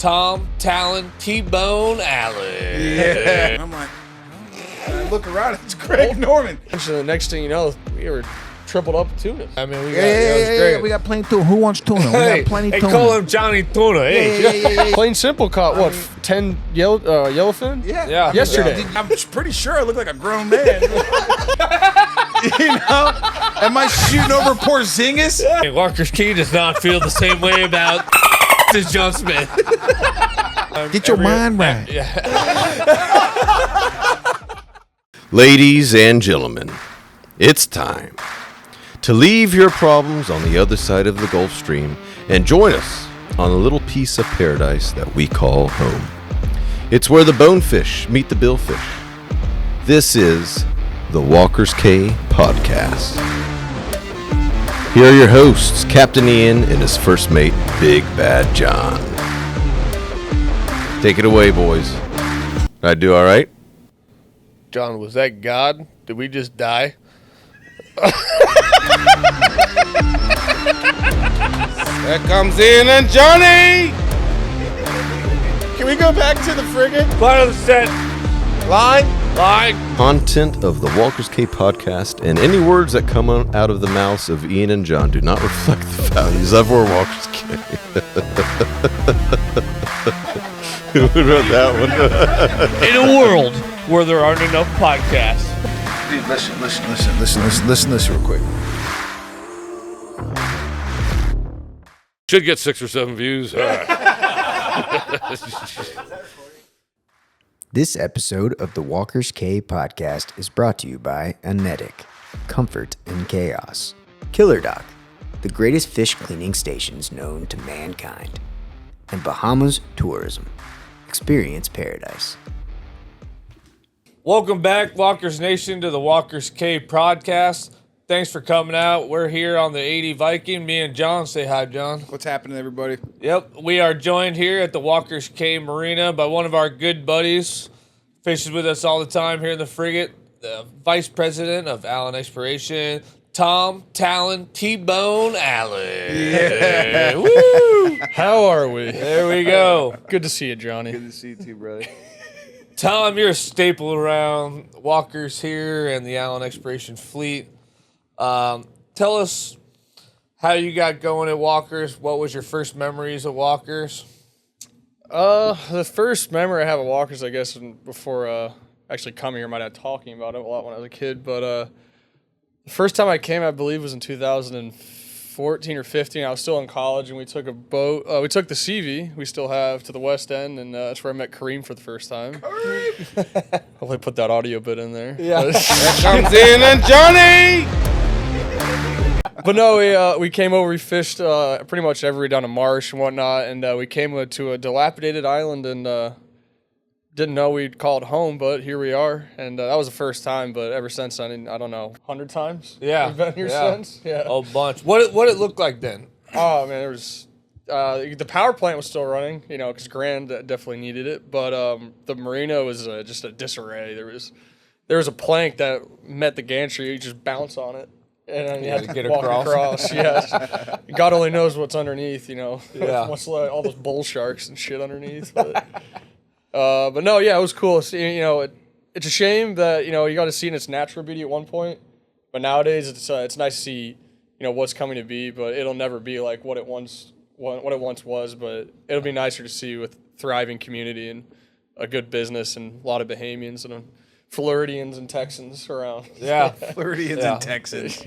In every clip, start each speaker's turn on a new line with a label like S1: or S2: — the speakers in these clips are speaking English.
S1: Tom, Talon, T-Bone, Allen.
S2: Yeah. I'm like, I look around, it's Greg Norman.
S3: So the next thing you know, we were tripled up tuna.
S1: I mean, we got, it was great.
S2: We got plain tuna. Who wants tuna? We got plenty
S1: They
S2: tuna.
S1: call him Johnny Tuna. Hey.
S3: Plain simple caught, what, 10 yellowfin?
S2: Yeah.
S3: Yesterday.
S2: I'm pretty sure I look like a grown man. You know? Am I shooting over Porzingis?
S1: Hey, Walker's Key does not feel the same way about as John Smith.
S2: Get your mind right.
S4: Ladies and gentlemen, it's time to leave your problems on the other side of the Gulf Stream and join us on a little piece of paradise that we call home. It's where the bonefish meet the billfish. This is the Walker's K Podcast. Here are your hosts, Captain Ian and his first mate, Big Bad John. Take it away, boys. I do all right?
S1: John, was that God? Did we just die?
S4: That comes in and Johnny!
S3: Can we go back to the frigate?
S1: Part of the set.
S3: Line?
S4: Content of the Walker's K Podcast and any words that come out of the mouths of Ian and John do not reflect the values of our Walker's K. Who wrote that one?
S1: In a world where there aren't enough podcasts.
S2: Dude, listen to this real quick.
S1: Should get 6 or 7 views.
S5: This episode of the Walker's K Podcast is brought to you by Anetic, Comfort in Chaos, Killer Doc, the greatest fish cleaning stations known to mankind, and Bahamas Tourism. Experience paradise.
S1: Welcome back, Walker's Nation, to the Walker's K Podcast. Thanks for coming out. We're here on the 80 Viking. Me and John. Say hi, John.
S2: What's happening, everybody?
S1: Yep, we are joined here at the Walker's K Marina by one of our good buddies. Fishes with us all the time here in the frigate. The Vice President of Allen Exploration, Tom, Talon, T-Bone, Allen.
S2: Yeah.
S1: Woo!
S3: How are we?
S1: There we go.
S3: Good to see you, Johnny.
S2: Good to see you too, brother.
S1: Tom, you're a staple around Walker's here and the Allen Exploration fleet. Tell us how you got going at Walker's. What was your first memories of Walker's?
S3: The first memory I have of Walker's, I guess, before actually coming here, my dad talking about it a lot when I was a kid. But the first time I came, I believe, was in 2014 or 15. I was still in college, and we took a boat. We took the CV we still have to the West End, and that's where I met Kareem for the first time. Kareem! Hopefully put that audio bit in there.
S1: Yeah.
S4: That comes in and Johnny!
S3: But no, we came over, we fished pretty much every down a marsh and whatnot, and we came to a dilapidated island and didn't know we'd call it home, but here we are. And that was the first time, but ever since then, I don't know, 100 times?
S1: Yeah.
S3: We've been here since? Yeah.
S1: A bunch. What it looked like then?
S3: Oh, man, there was... the power plant was still running, you know, because Grand definitely needed it, but the marina was just a disarray. There was a plank that met the gantry, you just bounce on it. And then you had to
S1: get
S3: walk
S1: across.
S3: Yes. God only knows what's underneath, you know.
S1: Yeah.
S3: What's all those bull sharks and shit underneath. But no, yeah, it was cool. So, you know, it's a shame that, you know, you got to see it in its natural beauty at one point. But nowadays, it's nice to see, you know, what's coming to be. But it'll never be like what it once was. But it'll be nicer to see with thriving community and a good business and a lot of Bahamians and Floridians and Texans around.
S1: Yeah.
S2: Floridians and Texans.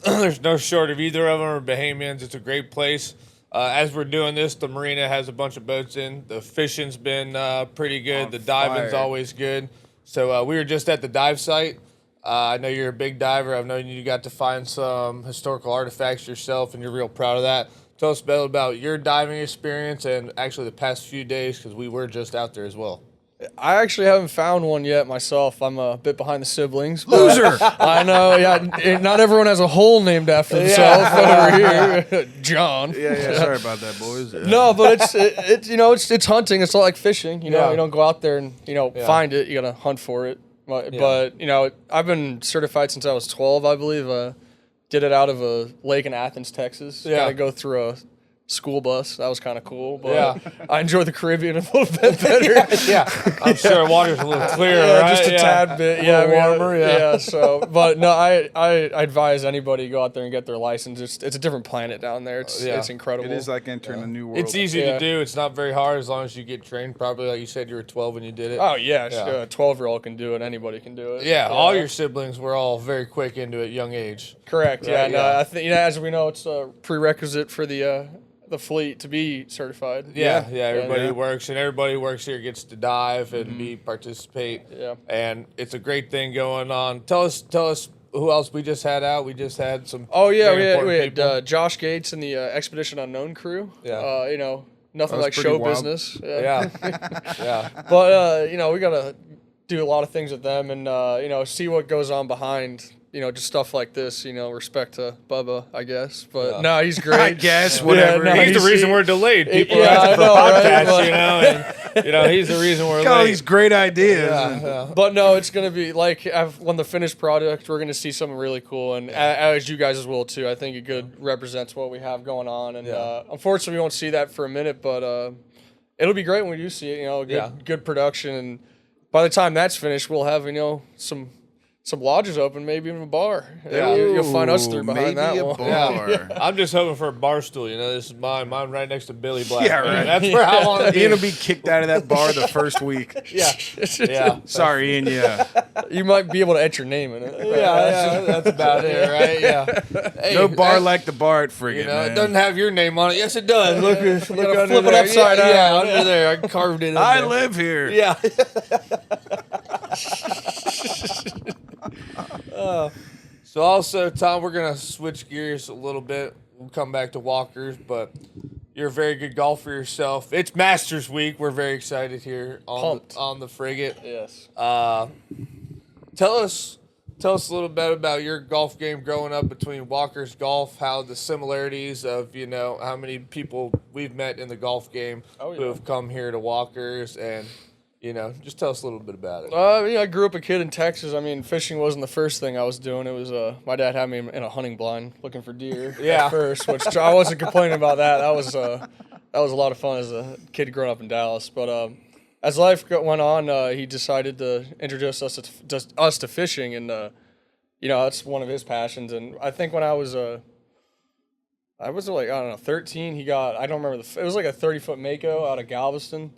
S1: There's no short of either of them or Bahamians. It's a great place. As we're doing this, the marina has a bunch of boats in. The fishing's been pretty good.
S2: On
S1: the diving's
S2: fire.
S1: always good. So we were just at the dive site. I know you're a big diver. I've known you got to find some historical artifacts yourself, and you're real proud of that. Tell us about your diving experience and actually the past few days, because we were just out there as well.
S3: I actually haven't found one yet myself. I'm a bit behind the siblings.
S2: Loser!
S3: I know, yeah. Not everyone has a hole named after themselves over here. John.
S2: Yeah, sorry about that, boys. Yeah.
S3: No, but it's you know, it's hunting. It's not like fishing. You know,
S1: Yeah.
S3: you don't go out there and, you know, find it. You got to hunt for it. But, you know, I've been certified since I was 12, I believe. Did it out of a lake in Athens, Texas.
S1: Yeah.
S3: Got to go through school bus. That was kind of cool. But
S1: Yeah.
S3: I enjoy the Caribbean a little bit better.
S1: Yeah, I'm sure water's a little clearer,
S3: Yeah,
S1: right?
S3: just a tad bit.
S1: A little warmer, yeah.
S3: Yeah. So, but no, I advise anybody go out there and get their license. It's a different planet down there. It's incredible.
S2: It is like entering a new world.
S1: It's easy
S3: Yeah.
S1: to do. It's not very hard as long as you get trained. Probably, like you said, you were 12 when you did it.
S3: Oh yeah,
S1: Yeah.
S3: sure. A 12-year-old can do it. Anybody can do it.
S1: Yeah, all your siblings were all very quick into it, young age.
S3: Correct. Yeah.
S1: Right,
S3: No,
S1: yeah.
S3: I think as we know, it's a prerequisite for the fleet to be certified.
S1: Yeah, everybody
S2: Yeah.
S1: works, and everybody works here gets to dive and participate.
S3: Yeah.
S1: And it's a great thing going on. Tell us who else we just had out. We just had some.
S3: Oh yeah,
S1: very
S3: we
S1: important people.
S3: had Josh Gates and the Expedition Unknown crew.
S1: Yeah.
S3: Nothing
S2: was
S3: like
S2: pretty
S3: show
S2: wild.
S3: business.
S1: Yeah, yeah,
S3: But we gotta do a lot of things with them and see what goes on behind. Just stuff like this. Respect to Bubba, I guess. But no, he's great.
S2: I guess, whatever.
S3: no,
S1: he's the reason we're delayed. People
S3: yeah,
S1: are asking
S3: I
S1: for
S3: know, right?
S1: podcasts, and he's the reason we're
S2: Got all
S1: late.
S2: these great ideas.
S1: Yeah.
S3: But no, it's gonna be like when the finished product, we're gonna see something really cool, and as you guys as well too. I think it good represents what we have going on, and unfortunately, we won't see that for a minute, but it'll be great when we do see it. Good production, and by the time that's finished, we'll have some lodges open, maybe even a bar.
S1: Yeah.
S3: You'll find us three
S2: Maybe
S3: behind that
S2: a
S3: one.
S2: bar.
S1: I'm just hoping for a bar stool. This is mine. Mine right next to Billy Black.
S2: Yeah,
S1: man.
S2: right.
S1: That's where I want to be.
S2: Ian will be kicked out of that bar the first week.
S1: Yeah, yeah.
S2: Sorry, Ian. Yeah.
S3: You might be able to enter your name in it.
S1: Yeah, that's about it, right? Yeah. Hey,
S2: No bar like the bar at Frigate,
S1: it
S2: man.
S1: doesn't have your name on it. Yes, it does. Look under
S3: flip it
S1: there.
S3: upside
S1: Yeah,
S3: down.
S1: under there. I carved it in
S2: I
S1: there.
S2: live here.
S1: Yeah. So also, Tom, we're gonna switch gears a little bit. We'll come back to walkers, but you're a very good golfer yourself. It's Masters Week. We're very excited here on the frigate.
S3: Yes.
S1: Tell us a little bit about your golf game growing up between Walker's Golf, how the similarities of, how many people we've met in the golf game who have come here to Walker's, and, just tell us a little bit about it.
S3: I grew up a kid in Texas. I mean, fishing wasn't the first thing I was doing. It was my dad had me in a hunting blind looking for deer
S1: Yeah.
S3: at first, which I wasn't complaining about that. That was a lot of fun as a kid growing up in Dallas. But as life went on, he decided to introduce us to fishing, and that's one of his passions. And I think when I was like, I don't know, 13, he got, I don't remember, it was like a 30-foot Mako out of Galveston.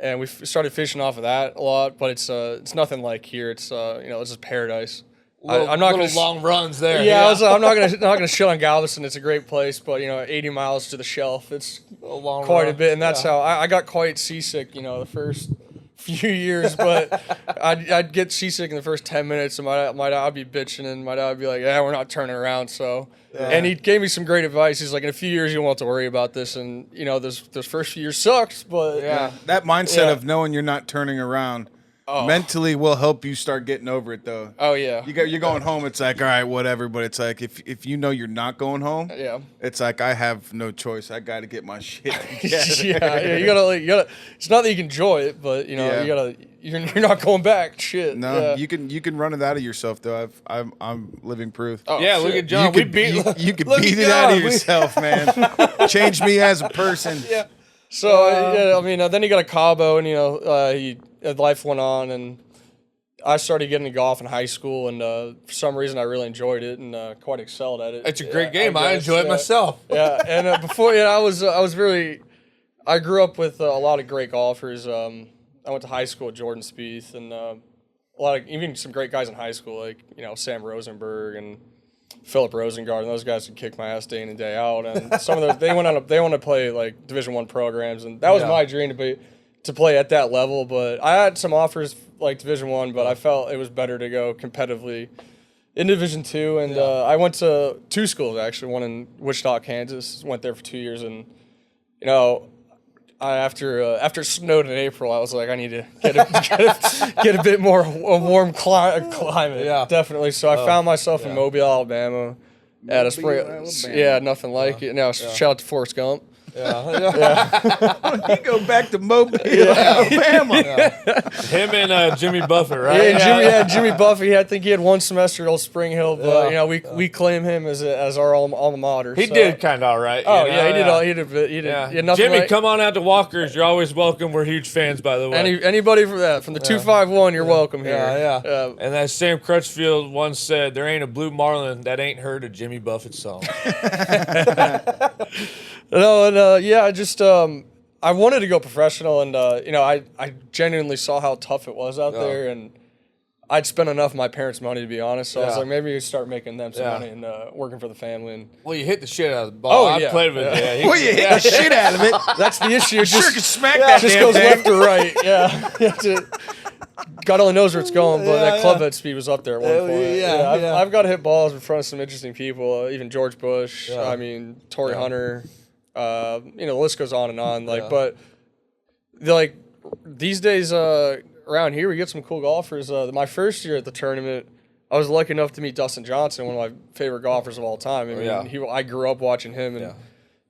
S3: And we started fishing off of that a lot, but it's nothing like here. It's it's just paradise. I'm not
S1: little
S3: gonna
S1: long runs there.
S3: Yeah, I'm not gonna shit on Galveston. It's a great place, but 80 miles to the shelf, it's
S1: a long
S3: quite
S1: run.
S3: a bit, and that's
S1: Yeah.
S3: how I got quite seasick. The first few years, but I'd get seasick in the first 10 minutes, and my dad would be bitching, and my dad would be like, "Yeah, we're not turning around." So, and he gave me some great advice. He's like, "In a few years, you won't have to worry about this." And those first few years sucked, but
S2: That mindset
S3: Yeah.
S2: of knowing you're not turning around mentally will help you start getting over it, though.
S3: oh yeah,
S2: You're going home. It's like, all right, whatever. But it's like if you know you're not going home,
S3: yeah.
S2: it's like I have no choice. I got to get my shit together.
S3: yeah, you gotta. It's not that you can enjoy it, but
S2: Yeah.
S3: you gotta. You're not going back. Shit.
S2: No,
S3: yeah.
S2: you can run it out of yourself though. I'm living proof.
S3: Oh,
S1: Yeah,
S3: shit.
S1: look at John.
S2: you could beat it out of yourself, man. Change me as a person.
S3: Yeah. So then he got a Cabo, and life went on, and I started getting into golf in high school, and for some reason I really enjoyed it and quite excelled at it.
S1: It's a great game.
S3: I
S1: I
S3: guess,
S1: enjoy it myself.
S3: Yeah, and before I grew up with a lot of great golfers. I went to high school with Jordan Spieth, and even some great guys in high school, like Sam Rosenberg and Philip Rosengard, and those guys would kick my ass day in and day out. And some of those they want to play like Division I programs, and that was my dream to play at that level. But I had some offers like Division I, but I felt it was better to go competitively in Division II. And I went to two schools actually, one in Wichita, Kansas. Went there for 2 years, and after it snowed in April, I was like, I need to get a bit more a warm climate.
S1: Yeah.
S3: Definitely. So I found myself in Mobile, Alabama, at a spring.
S2: Alabama.
S3: Yeah, nothing like it. Now shout out to Forrest Gump.
S2: You go back to Mobile, Alabama.
S1: Him and Jimmy Buffett, right?
S3: Jimmy Buffett. I think he had one semester at Old Spring Hill, but we claim him as our alma mater.
S1: He did kind of all right.
S3: Oh
S1: you know?
S3: yeah, he did. He had nothing
S1: Jimmy,
S3: right.
S1: come on out to Walkers. You're always welcome. We're huge fans, by the way.
S3: Anybody from the 251, you're welcome here.
S1: Yeah. And as Sam Crutchfield once said, there ain't a blue marlin that ain't heard a Jimmy Buffett song.
S3: I just I wanted to go professional, and I genuinely saw how tough it was out there, and I'd spent enough of my parents' money, to be honest. So I was like, maybe you start making them some money and working for the family. And
S1: well, you hit the shit out of the ball. I played with it.
S2: Well, you hit the shit out of it.
S3: That's the issue.
S2: Sure can smack that
S3: just
S2: damn
S3: goes
S2: thing.
S3: left or right. Yeah. God only knows where it's going, but that club head speed was up there at one point. I've got to hit balls in front of some interesting people, even George Bush. I mean, Torrey Hunter. The list goes on and on. But these days around here, we get some cool golfers. My first year at the tournament, I was lucky enough to meet Dustin Johnson, one of my favorite golfers of all time. I mean, I grew up watching him, and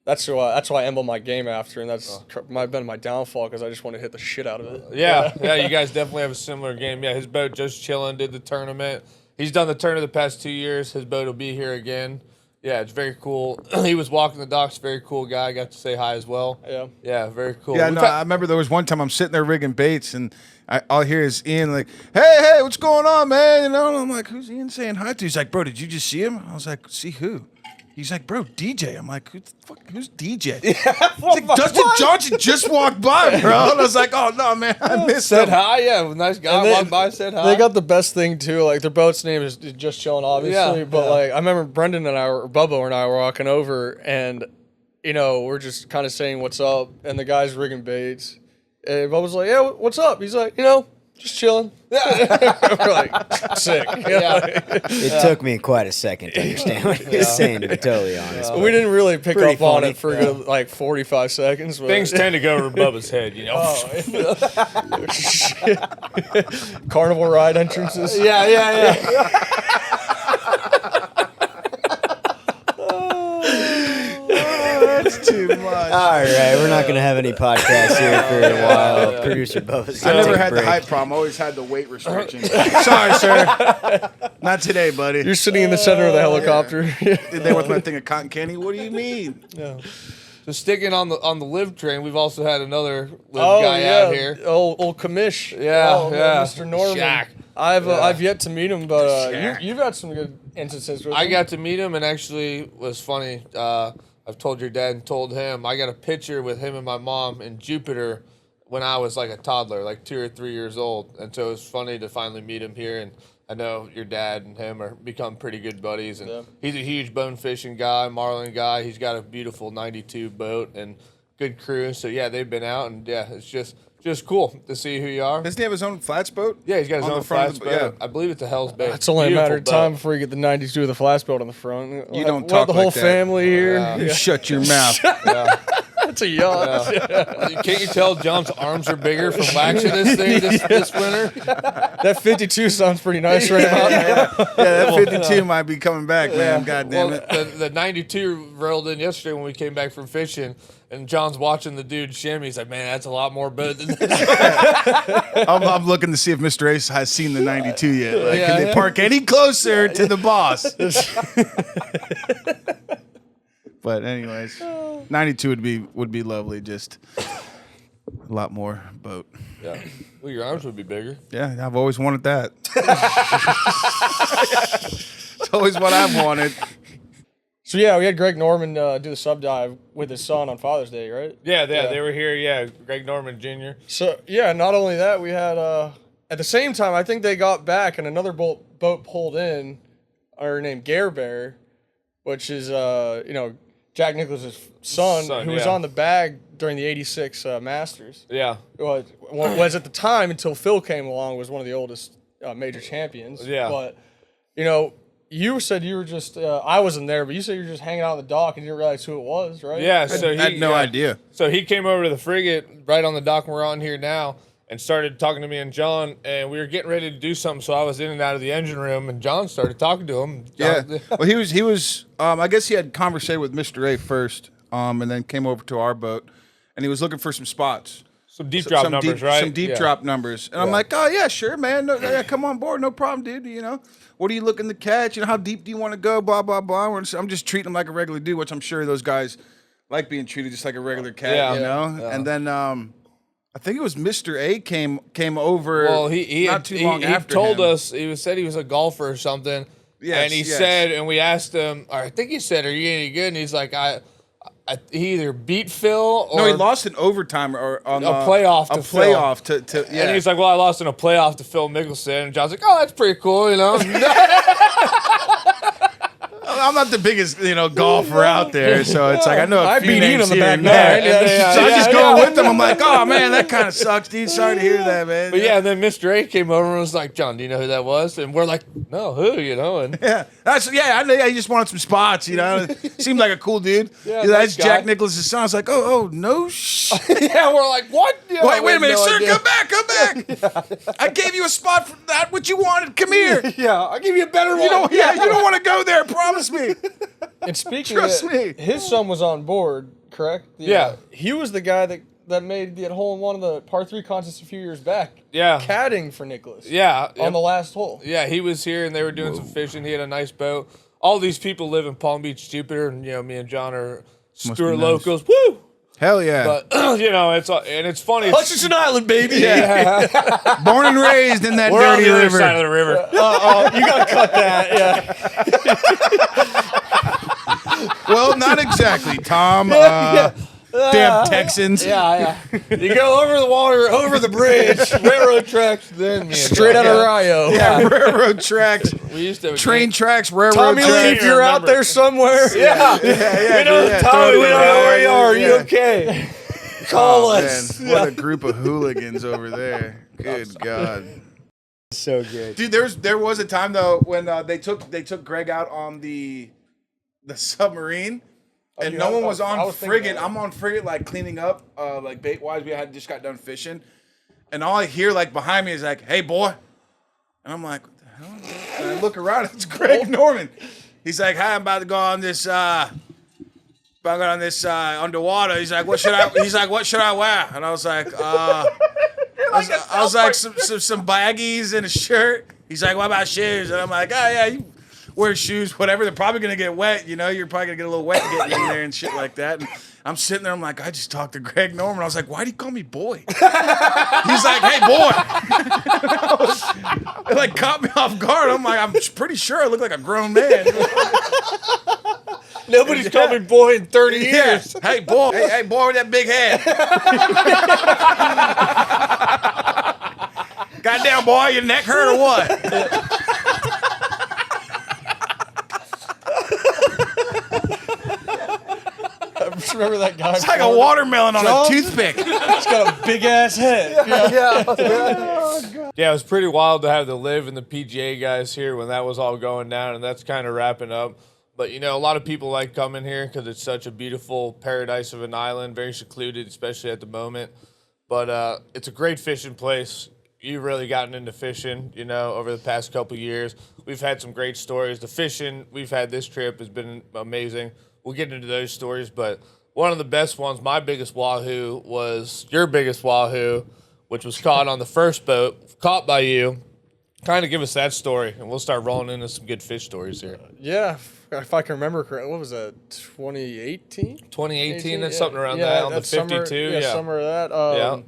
S3: that's who I emblem my game after, and that's might have been my downfall because I just want to hit the shit out of it.
S1: Yeah, you guys definitely have a similar game. Yeah, his boat just chilling, did the tournament. He's done the tournament the past 2 years. His boat will be here again. Yeah, it's very cool. He was walking the docks, very cool guy. I got to say hi as well. Yeah, very cool.
S2: Yeah, no, I remember there was one time I'm sitting there rigging baits, and all I hear is Ian like, hey, what's going on, man? And I'm like, who's Ian saying hi to? He's like, bro, did you just see him? I was like, see who? He's like, bro, DJ. I'm like, who's DJ? He's like, Dustin Johnson just walked by, bro. And I was like, oh, no, man, I missed him.
S1: Said hi, yeah, nice guy. Walked by, said hi.
S3: They got the best thing, too. Like, their boat's name is Just Chillin', obviously. But, I remember Brendan and Bubba and I were walking over, and, we're just kind of saying what's up, and the guy's rigging baits. And Bubba's like, yeah, what's up? He's like, just chilling. We're like, sick.
S5: It took me quite a second to understand what he was saying, to be totally honest.
S3: We didn't really pick
S5: Pretty
S3: up on
S5: funny.
S3: it for a good, 45 seconds. But
S1: Things tend to go over Bubba's head,
S3: Carnival ride entrances.
S1: Yeah.
S2: That's too much.
S5: All right, we're not going to have any podcasts here for a while. Producer Bubba's
S2: I
S5: gonna
S2: never
S5: take a
S2: had the
S5: break.
S2: height problem. I always had the weight restriction. Sorry, sir. Not today, buddy.
S3: You're sitting in the center of the helicopter.
S2: Did they with my thing of cotton candy? What do you mean?
S1: So sticking on the live train, we've also had another live guy out here.
S3: Old commish.
S1: Yeah.
S3: Mr. Norman.
S1: Shaq.
S3: I've yet to meet him, but you've had some good instances with him.
S1: I got to meet him, and actually it was funny. I've told your dad and told him. I got a picture with him and my mom in Jupiter when I was like a toddler, like 2 or 3 years old. And so it was funny to finally meet him here. And I know your dad and him are become pretty good buddies. And he's a huge bone fishing guy, marlin guy. He's got a beautiful 92 boat and good crew. So, yeah, they've been out. And, yeah, it's just cool to see who you are.
S2: Doesn't he have his own flats boat?
S1: Yeah, he's got his
S2: On
S1: own
S2: the front
S1: flats
S2: of the-
S1: boat. I believe it's a Hell's Bay.
S3: It's only a matter of
S1: Beautiful
S3: time
S1: boat.
S3: before you get the 92 with the flats boat on the front.
S2: You don't
S3: We'll
S2: talk
S3: have the whole
S2: like that.
S3: family here.
S2: You shut your mouth.
S3: That's a yacht.
S1: Can't you tell John's arms are bigger from waxing this thing this winter?
S3: That 52 sounds pretty nice right about now.
S2: Yeah, that 52 might be coming back, man. God damn
S1: Well,
S2: it.
S1: the 92 rolled in yesterday when we came back from fishing, and John's watching the dude shimmy. He's like, man, that's a lot more boat than this.
S2: I'm looking to see if Mr. Ace has seen the 92 yet. Like, can they park any closer to the boss? But anyways, 92 would be lovely. Just a lot more boat.
S1: Yeah. Well, your arms would be bigger.
S2: Yeah, I've always wanted that. It's always what I've wanted.
S3: So, yeah, we had Greg Norman do the sub dive with his son on Father's Day, right?
S1: Yeah, they were here. Yeah, Greg Norman Jr.
S3: So, yeah, not only that, we had, at the same time, I think they got back and another boat pulled in, named Gare Bear, which is, Jack Nicklaus's son who was on the bag during the 86 Masters.
S1: Yeah.
S3: Was at the time, until Phil came along, was one of the oldest major champions.
S1: Yeah.
S3: But, you said you were just, I wasn't there, but you said you were just hanging out on the dock and you didn't realize who it was, right?
S1: Yeah, so
S2: I had no idea.
S1: So he came over to the frigate right on the dock we're on here now and started talking to me and John, and we were getting ready to do something, so I was in and out of the engine room, and John started talking to him.
S2: Yeah. Well, he was. I guess he had conversation with Mr. A first. and then came over to our boat, and he was looking for some spots.
S1: Some deep drop numbers, right?
S2: Some deep drop numbers. And I'm like, oh, yeah, sure, man. No, yeah, come on board. No problem, dude. You know, what are you looking to catch? You know, how deep do you want to go? Blah, blah, blah. I'm just treating him like a regular dude, which I'm sure those guys like being treated just like a regular cat, you know? Yeah. And then I think it was Mr. A came over not too long after
S1: he told
S2: him.
S1: us, said he was a golfer or something.
S2: Yes,
S1: and he said, and we asked him, or I think he said, are you any good? And he's like, he either beat Phil or...
S2: No, he lost in overtime or on
S1: a playoff to Phil.
S2: playoff to yeah.
S1: And he's like, well, I lost in a playoff to Phil Mickelson. And John's like, oh, that's pretty cool, you know?
S2: I'm not the biggest, golfer out there, so it's like I know a few
S3: beat
S2: names
S3: on the
S2: here
S3: back
S2: and there.
S3: nine.
S2: So I'm just going with them. I'm like, oh man, that kind of sucks, dude. Sorry to hear that, man.
S1: But and then Mr. A came over and was like, John, do you know who that was? And we're like, no, who, And
S2: I know. Yeah, he just wanted some spots, Seemed like a cool dude.
S1: Yeah,
S2: that's
S1: guy.
S2: Jack Nicklaus's son. I was like, oh, no shit.
S1: Yeah, we're like, what?
S2: Wait a minute, sir, come back. I gave you a spot for that, what you wanted. Come here.
S1: Yeah, I'll give you a better one.
S2: You don't want to go there, promise me.
S3: And speaking
S2: Trust
S3: of
S2: me.
S3: his son was on board, correct?
S1: Yeah.
S3: He was the guy that made the hole-in-one of the par 3 contest a few years back.
S1: Yeah.
S3: Caddying for Nicholas.
S1: Yeah.
S3: On the last hole.
S1: Yeah, he was here and they were doing some fishing. He had a nice boat. All these people live in Palm Beach, Jupiter, and me and John are Stuart
S2: nice.
S1: locals. Woo!
S2: Hell yeah.
S1: But it's funny.
S3: Hutchinson Island, baby.
S1: Yeah.
S2: Born and raised in that
S1: We're on
S2: dirty
S1: the other
S2: river.
S1: side of the river.
S3: You gotta cut that. Yeah.
S2: Well, not exactly, Tom. Damn Texans.
S1: Yeah. You go over the water, over the bridge, railroad tracks, then
S3: Straight out of Rio.
S2: Yeah, railroad tracks,
S1: We used to
S2: train tracks, railroad
S3: Tommy
S2: tracks.
S3: Lee, if you're out there somewhere.
S1: Yeah.
S2: Yeah,
S1: We know Tommy. We don't know where you are. Are you
S2: Yeah.
S1: okay? Call
S2: Oh,
S1: us.
S2: man, what a group of hooligans over there. Good God.
S5: So good.
S2: Dude, there was a time though when they took Greg out on the submarine, and
S3: dude,
S2: no one
S3: I
S2: was on
S3: was thinking
S2: frigate.
S3: that.
S2: I'm on frigate like cleaning up, like bait wise. We had just got done fishing, and all I hear like behind me is like, "Hey boy," and I'm like, "What the hell?" And I look around, it's Greg Norman. He's like, "Hi, I'm about to go on this." Underwater. He's like, what should I? He's like, what should I wear? And I was like, I was like, some baggies and a shirt. He's like, what about shoes? And I'm like, oh yeah, you wear shoes, whatever. They're probably gonna get wet. You're probably gonna get a little wet getting in there and shit like that. And I'm sitting there. I'm like, I just talked to Greg Norman. I was like, why do you call me boy? He's like, hey boy. It like caught me off guard. I'm like, I'm pretty sure I look like a grown man.
S1: Nobody's called me boy in 30 years.
S2: Yeah. Hey, boy. Hey, boy with that big head. Goddamn, boy, your neck hurt or what?
S3: I just remember that guy.
S2: It's like a watermelon on a toothpick.
S3: He's got a big ass head.
S1: Yeah, it was pretty wild to have the Live and the PGA guys here when that was all going down, and that's kind of wrapping up. But, a lot of people like coming here because it's such a beautiful paradise of an island, very secluded, especially at the moment. But it's a great fishing place. You've really gotten into fishing, over the past couple of years. We've had some great stories. The fishing we've had this trip has been amazing. We'll get into those stories, but one of the best ones, my biggest wahoo, was your biggest wahoo, which was caught on the first boat, caught by you. Kind of give us that story, and we'll start rolling into some good fish stories here.
S3: Yeah, if I can remember correctly, what was that, 2018?
S1: 2018, and something around that, on the 52.
S3: Summer, summer of that.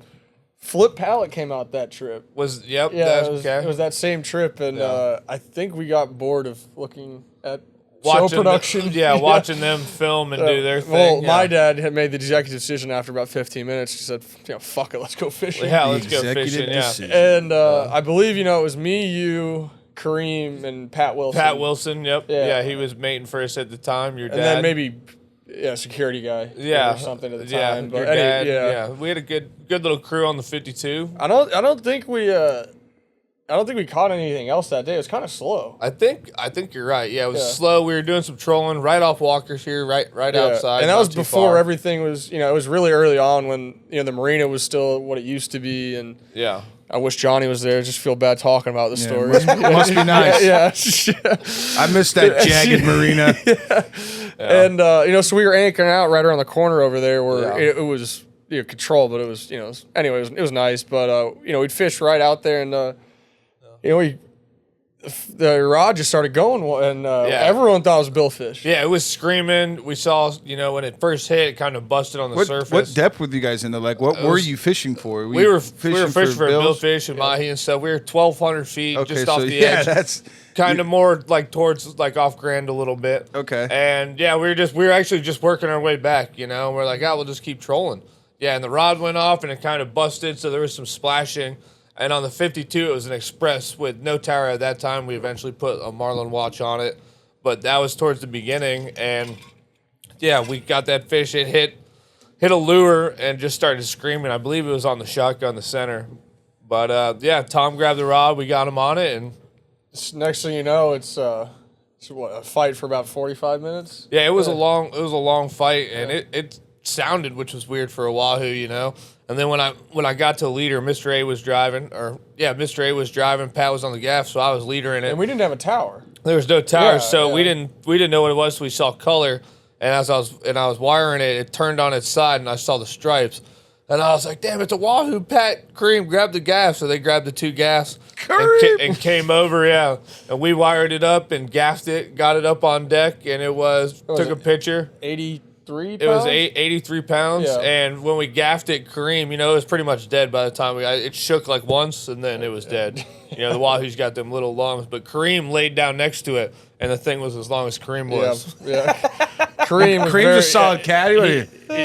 S3: Flip Pallet came out that trip.
S1: It was
S3: It was that same trip, and I think we got bored of looking at show production.
S1: Watching them film and do their thing.
S3: Well, my dad had made the executive decision after about 15 minutes. He said, fuck it, let's go fishing.
S1: Yeah, let's go
S2: Executive
S1: fishing,
S2: decision.
S3: And I believe, it was me, you, Kareem, and Pat Wilson.
S1: Pat Wilson, yep.
S3: Yeah.
S1: Yeah, he was mating for us at the time, your dad.
S3: And then maybe, security guy.
S1: Yeah.
S3: Or something at the
S1: Yeah,
S3: time.
S1: your
S3: But
S1: dad,
S3: yeah.
S1: We had a good little crew on the 52.
S3: I don't think we caught anything else that day. It was kind of slow.
S1: I think you're right. Yeah, it was slow. We were doing some trolling right off Walker's here, right outside.
S3: And that
S1: not
S3: was
S1: too
S3: before
S1: far.
S3: everything was, it was really early on when, the marina was still what it used to be. And
S1: Yeah.
S3: I wish Johnny was there. I just feel bad talking about the story.
S2: Must be nice.
S3: Yeah.
S2: I missed that jagged marina.
S3: And so we were anchoring out right around the corner over there where it was control, but it was anyway, it was nice. But we'd fish right out there, and the rod just started going, and everyone thought it was billfish.
S1: Yeah, it was screaming. We saw, when it first hit, it kind of busted on the surface.
S2: What depth were you guys into? Like, what were you fishing for?
S1: We were fishing for billfish and mahi and stuff. We were 1,200 feet just off the edge.
S2: That's
S1: kind of more like towards like off Grand a little bit.
S2: Okay.
S1: And we were actually just working our way back. We're like, we'll just keep trolling. Yeah, and the rod went off and it kind of busted, so there was some splashing. And on the 52, it was an express with no tower at that time. We eventually put a Marlin watch on it, but that was towards the beginning. And yeah, we got that fish. It hit a lure and just started screaming. I believe it was on the shotgun, the center. But Tom grabbed the rod. We got him on it, and
S3: next thing you know, it's a fight for about 45 minutes.
S1: Yeah, it was a long fight, and it sounded, which was weird for a wahoo, And then when I got to leader, Mr. A was driving, Mr. A was driving. Pat was on the gaff, so I was leader in it.
S3: And we didn't have a tower.
S1: There was no tower, we didn't know what it was. So we saw color, and as I was wiring it, it turned on its side, and I saw the stripes, and I was like, "Damn, it's a wahoo!" Pat, Kareem, grabbed the gaff, so they grabbed the two gaffs and came over, and we wired it up and gaffed it, got it up on deck, and took a picture.
S3: 83 pounds?
S1: It was 83 pounds,
S3: Yeah.
S1: and when we gaffed it, Kareem, it was pretty much dead by the time it shook like once, and then it was dead. The wahoo's got them little lungs, but Kareem laid down next to it, and the thing was as long as Kareem was.
S3: Yeah. Kareem was
S2: Kareem's a solid caddy. What are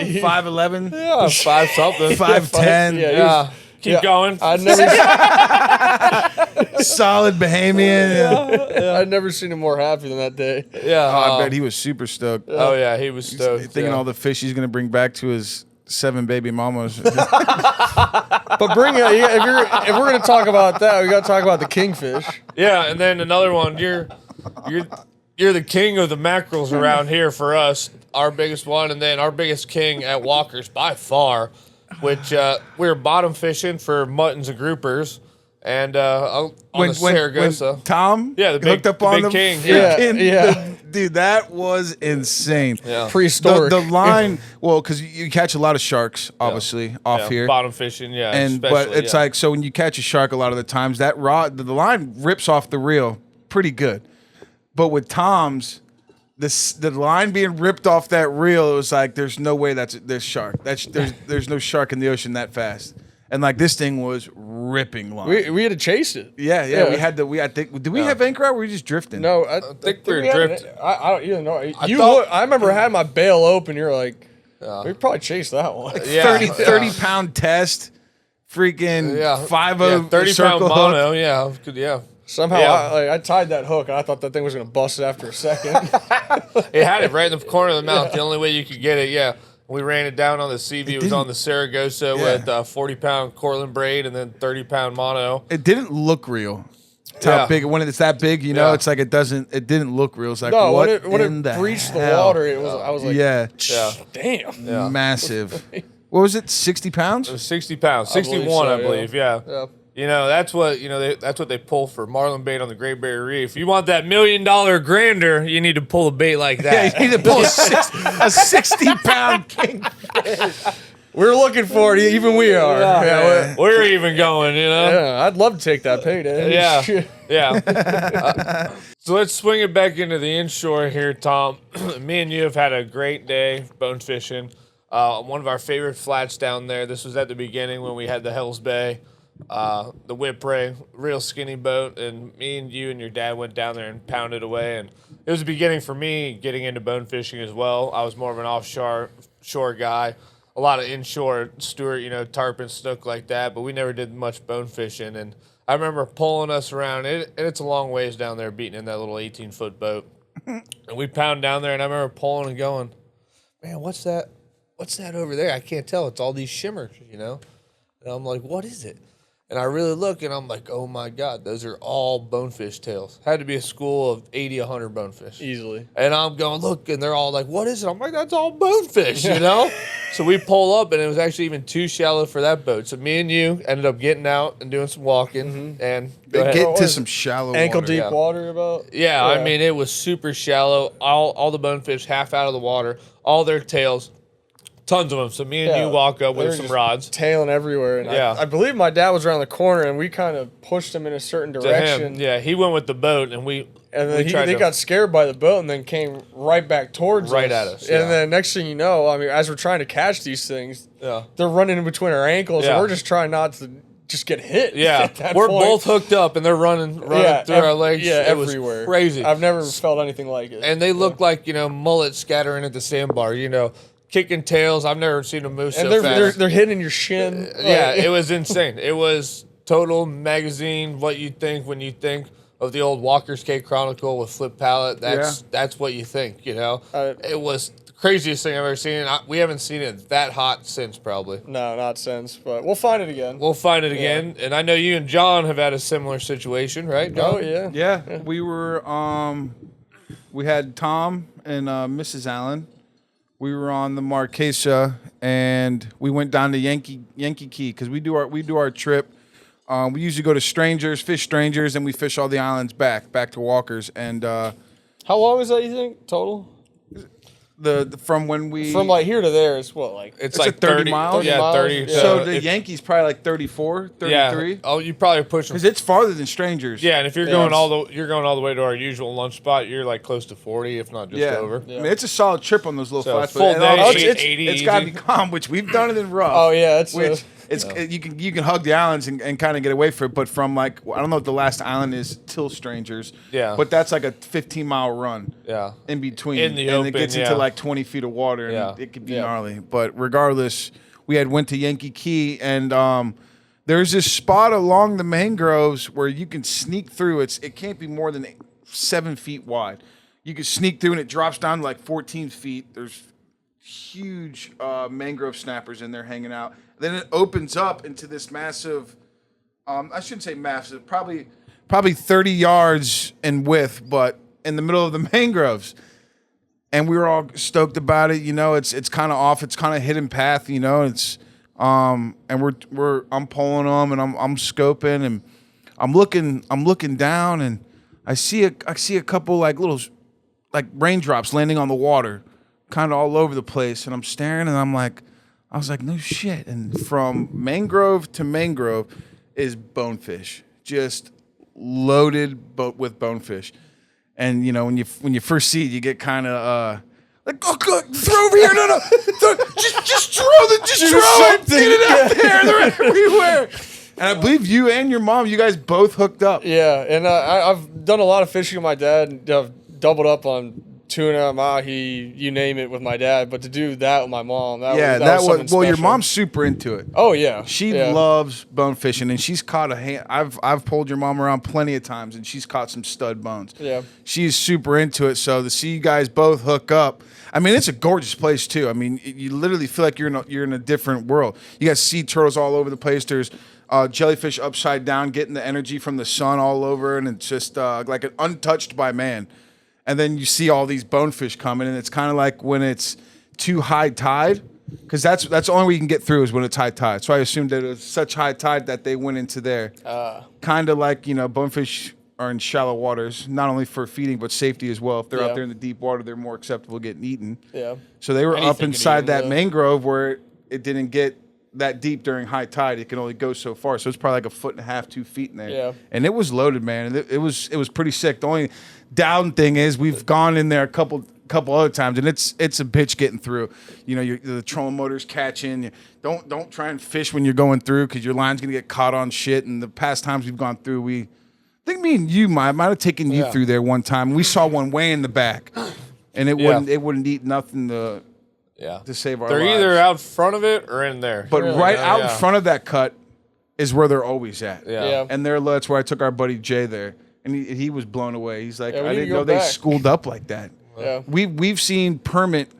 S2: you, 5'11"?
S1: Yeah, 5 something.
S2: 5'10".
S3: Yeah.
S1: Keep going.
S3: I'd never,
S2: Solid Bahamian.
S3: I'd never seen him more happy than that day.
S1: Yeah.
S2: I bet he was super stoked.
S1: Oh, yeah, he was stoked.
S2: Thinking all the fish he's going to bring back to his 7 baby mamas.
S3: But if we're gonna talk about that, we gotta talk about the kingfish.
S1: Yeah, and then another one. You're the king of the mackerels around here for us. Our biggest one, and then our biggest king at Walker's by far, which we were bottom fishing for muttons and groupers, and on the Saragossa.
S2: When Tom hooked up
S1: the
S2: on
S1: big
S2: the
S1: king.
S3: Yeah.
S2: Dude, that was insane.
S1: Yeah.
S3: Prehistoric.
S2: The line, well, because you catch a lot of sharks, obviously, off here.
S1: Bottom fishing,
S2: But it's like, so when you catch a shark, a lot of the times that rod, the line rips off the reel pretty good. But with Tom's, the line being ripped off that reel, it was like, there's no way there's shark. There's no shark in the ocean that fast. And like this thing was ripping line.
S3: We had to chase it.
S2: Yeah. We had to. Did we have anchor out? Or were we just drifting?
S3: No, I
S1: think we were
S3: had
S1: drifting.
S3: I don't even know. I remember I had my bail open. You're like, we probably chased that one.
S2: 30 pound test, freaking 5-0
S1: 30
S2: circle
S1: pound
S2: hook.
S1: mono. Yeah.
S3: Somehow I tied that hook, and I thought that thing was gonna bust it after a second.
S1: It had it right in the corner of the mouth. The only way you could get it. Yeah. We ran it down on the CV. It was on the Saragossa with 40-pound Cortland braid and then 30-pound mono.
S2: It didn't look real. It's how big when it's that big, it's like it didn't look real. It's like
S3: No,
S2: what
S3: when it breached the water, I was like, damn,
S2: massive. What was it? 60 pounds?
S1: It was 60 pounds, 61,
S3: so,
S1: I believe. Yeah. That's what they pull for marlin bait on the Great Barrier Reef. You want that $1 million grander, you need to pull a bait like that.
S2: Yeah, you need to pull a 60-pound kingfish.
S3: We're looking for it. Even we are.
S1: We're even going.
S3: Yeah, I'd love to take that payday.
S1: Yeah. So let's swing it back into the inshore here, Tom. Me and you have had a great day bone fishing. One of our favorite flats down there. This was at the beginning when we had the Hells Bay. The Whipray, real skinny boat, and me and you and your dad went down there and pounded away, and it was the beginning for me getting into bone fishing as well. I was more of an offshore guy, a lot of inshore Stewart, tarpon, snook like that, but we never did much bone fishing, and I remember pulling us around, and it's a long ways down there beating in that little 18-foot boat, and we pound down there, and I remember pulling and going, man, what's that over there? I can't tell. It's all these shimmers, And I'm like, what is it? And I really look, and I'm like, oh my God, those are all bonefish tails. Had to be a school of 80, 100 bonefish.
S3: Easily.
S1: And I'm going, look, and they're all like, what is it? I'm like, that's all bonefish, you know? So we pull up, and it was actually even too shallow for that boat. So me and you ended up getting out and doing some walking. And go ahead.
S2: Get to some shallow
S3: Ankle
S2: water.
S3: deep
S1: Yeah.
S3: water about.
S1: Yeah, I mean, it was super shallow. All the bonefish half out of the water, all their tails, tons of them. So me and you walk up
S3: They
S1: with
S3: were
S1: some
S3: just
S1: rods.
S3: tailing everywhere. And
S1: Yeah.
S3: I believe my dad was around the corner, and we kind of pushed him in a certain
S1: To
S3: direction.
S1: him. Yeah, he went with the boat, and we
S3: And
S1: we
S3: then they got scared by the boat and then came right back towards
S1: Right
S3: us.
S1: at us, yeah.
S3: And then next thing you know, I mean, as we're trying to catch these things,
S1: Yeah.
S3: they're running in between our ankles,
S1: Yeah.
S3: and we're just trying not to just get hit.
S1: Yeah,
S3: at that
S1: we're
S3: point.
S1: both hooked up, and they're running through our legs.
S3: Yeah,
S1: it
S3: everywhere.
S1: was crazy.
S3: I've never felt anything like it.
S1: And they look like, mullets scattering at the sandbar, kicking tails. I've never seen them move
S3: And
S1: so
S3: they're
S1: fast.
S3: hitting your shin.
S1: Yeah,
S3: Like-
S1: it was insane. It was total magazine, what you think when you think of the old Walker's Cake Chronicle with Flip Pallet. That's what you think, It was the craziest thing I've ever seen. We haven't seen it that hot since, probably.
S3: No, not since, but we'll find it again.
S1: We'll find it again. And I know you and John have had a similar situation, right, John?
S3: Oh, yeah.
S2: Yeah, we were. We had Tom and Mrs. Allen. We were on the Marquesa, and we went down to Yankee Key because we do our trip. We usually go to fish strangers, and we fish all the islands back to Walker's. And
S3: How long is that, you think, total?
S2: from when we
S3: From like here to there is what, like
S1: It's
S2: It's
S1: like
S2: like 30 miles?
S1: Yeah,
S3: 30
S1: 30.
S3: miles?
S2: so the
S1: if-
S2: Yankees probably like 34, 33.
S1: Yeah. Oh, you probably push them.
S2: Because it's farther than strangers.
S1: Yeah, and if you're
S3: Yeah,
S1: going
S3: it's-
S1: you're going all the way to our usual lunch spot, you're like close to 40, if not just over.
S2: I mean, it's a solid trip on those little
S1: So
S2: flats.
S1: full
S2: but
S1: day,
S2: it's
S1: 80
S2: it's got to
S1: easy.
S2: be calm, which we've done it in rough.
S3: Oh, yeah, it's
S2: which you can hug the islands and kind of get away from it. But from like I don't know what the last island is till strangers.
S1: Yeah.
S2: But that's like a 15-mile run.
S1: Yeah.
S2: In between,
S1: In the
S2: and
S1: open,
S2: it gets
S1: yeah.
S2: into like 20 feet of water, and
S1: Yeah.
S2: it could be gnarly. But regardless, we had went to Yankee Key, and there's this spot along the mangroves where you can sneak through. It can't be more than 7 feet wide. You can sneak through, and it drops down to like 14 feet. There's huge mangrove snappers in there hanging out. Then it opens up into this massive. I shouldn't say massive. Probably 30 yards in width, but in the middle of the mangroves. And we were all stoked about it. It's kind of off. It's kind of hidden path. It's and I'm pulling them, and I'm scoping, and I'm looking down, and I see a couple like little like raindrops landing on the water, kind of all over the place. And I'm staring, and I was like, no shit. And from mangrove to mangrove is bonefish, just loaded with bonefish. And when you first see it, you get kind of like, oh, throw over here, no, just throw it, get it out there, they're everywhere. And I believe you and your mom, you guys both hooked up.
S3: Yeah, and I've done a lot of fishing with my dad, and I've doubled up on tuna, mahi, you name it, with my dad. But to do that with my mom, that was something
S2: well, your
S3: special.
S2: mom's super into it.
S3: Oh yeah,
S2: She
S3: yeah.
S2: loves bone fishing, and she's caught a hand. I've pulled your mom around plenty of times, and she's caught some stud bones.
S3: Yeah.
S2: She's super into it. So to see you guys both hook up, I mean, it's a gorgeous place too. I mean, you literally feel like you're in a different world. You got sea turtles all over the place. There's jellyfish upside down, getting the energy from the sun all over, and it's just like an untouched by man. And then you see all these bonefish coming, and it's kind of like when it's too high tide, because that's the only way you can get through is when it's high tide. So I assumed that it was such high tide that they went into there. Kind of like, bonefish are in shallow waters, not only for feeding, but safety as well. If they're out there in the deep water, they're more acceptable getting eaten.
S3: Yeah.
S2: So they were
S3: Anything
S2: up
S3: could
S2: inside
S3: eat
S2: that
S3: them,
S2: mangrove where it didn't get that deep during high tide. It can only go so far. So it's probably like 1.5 feet, 2 feet in there.
S3: Yeah.
S2: And it was loaded, man. It was pretty sick. The only down thing is we've gone in there a couple other times, and it's a bitch getting through. The trolling motor's catching. Don't try and fish when you're going through, because your line's gonna get caught on shit. And the past times we've gone through, I think me and you might have taken you through there one time. We saw one way in the back, and it wouldn't eat nothing to save our
S1: They're
S2: lives.
S1: either out front of it or in there.
S2: But right out in front of that cut is where they're always at.
S3: Yeah.
S2: And that's where I took our buddy Jay there, and he was blown away. He's like,
S3: Yeah, we
S2: I
S3: need to
S2: didn't
S3: go
S2: know they
S3: back.
S2: schooled up like that.
S3: Yeah.
S2: We've seen permit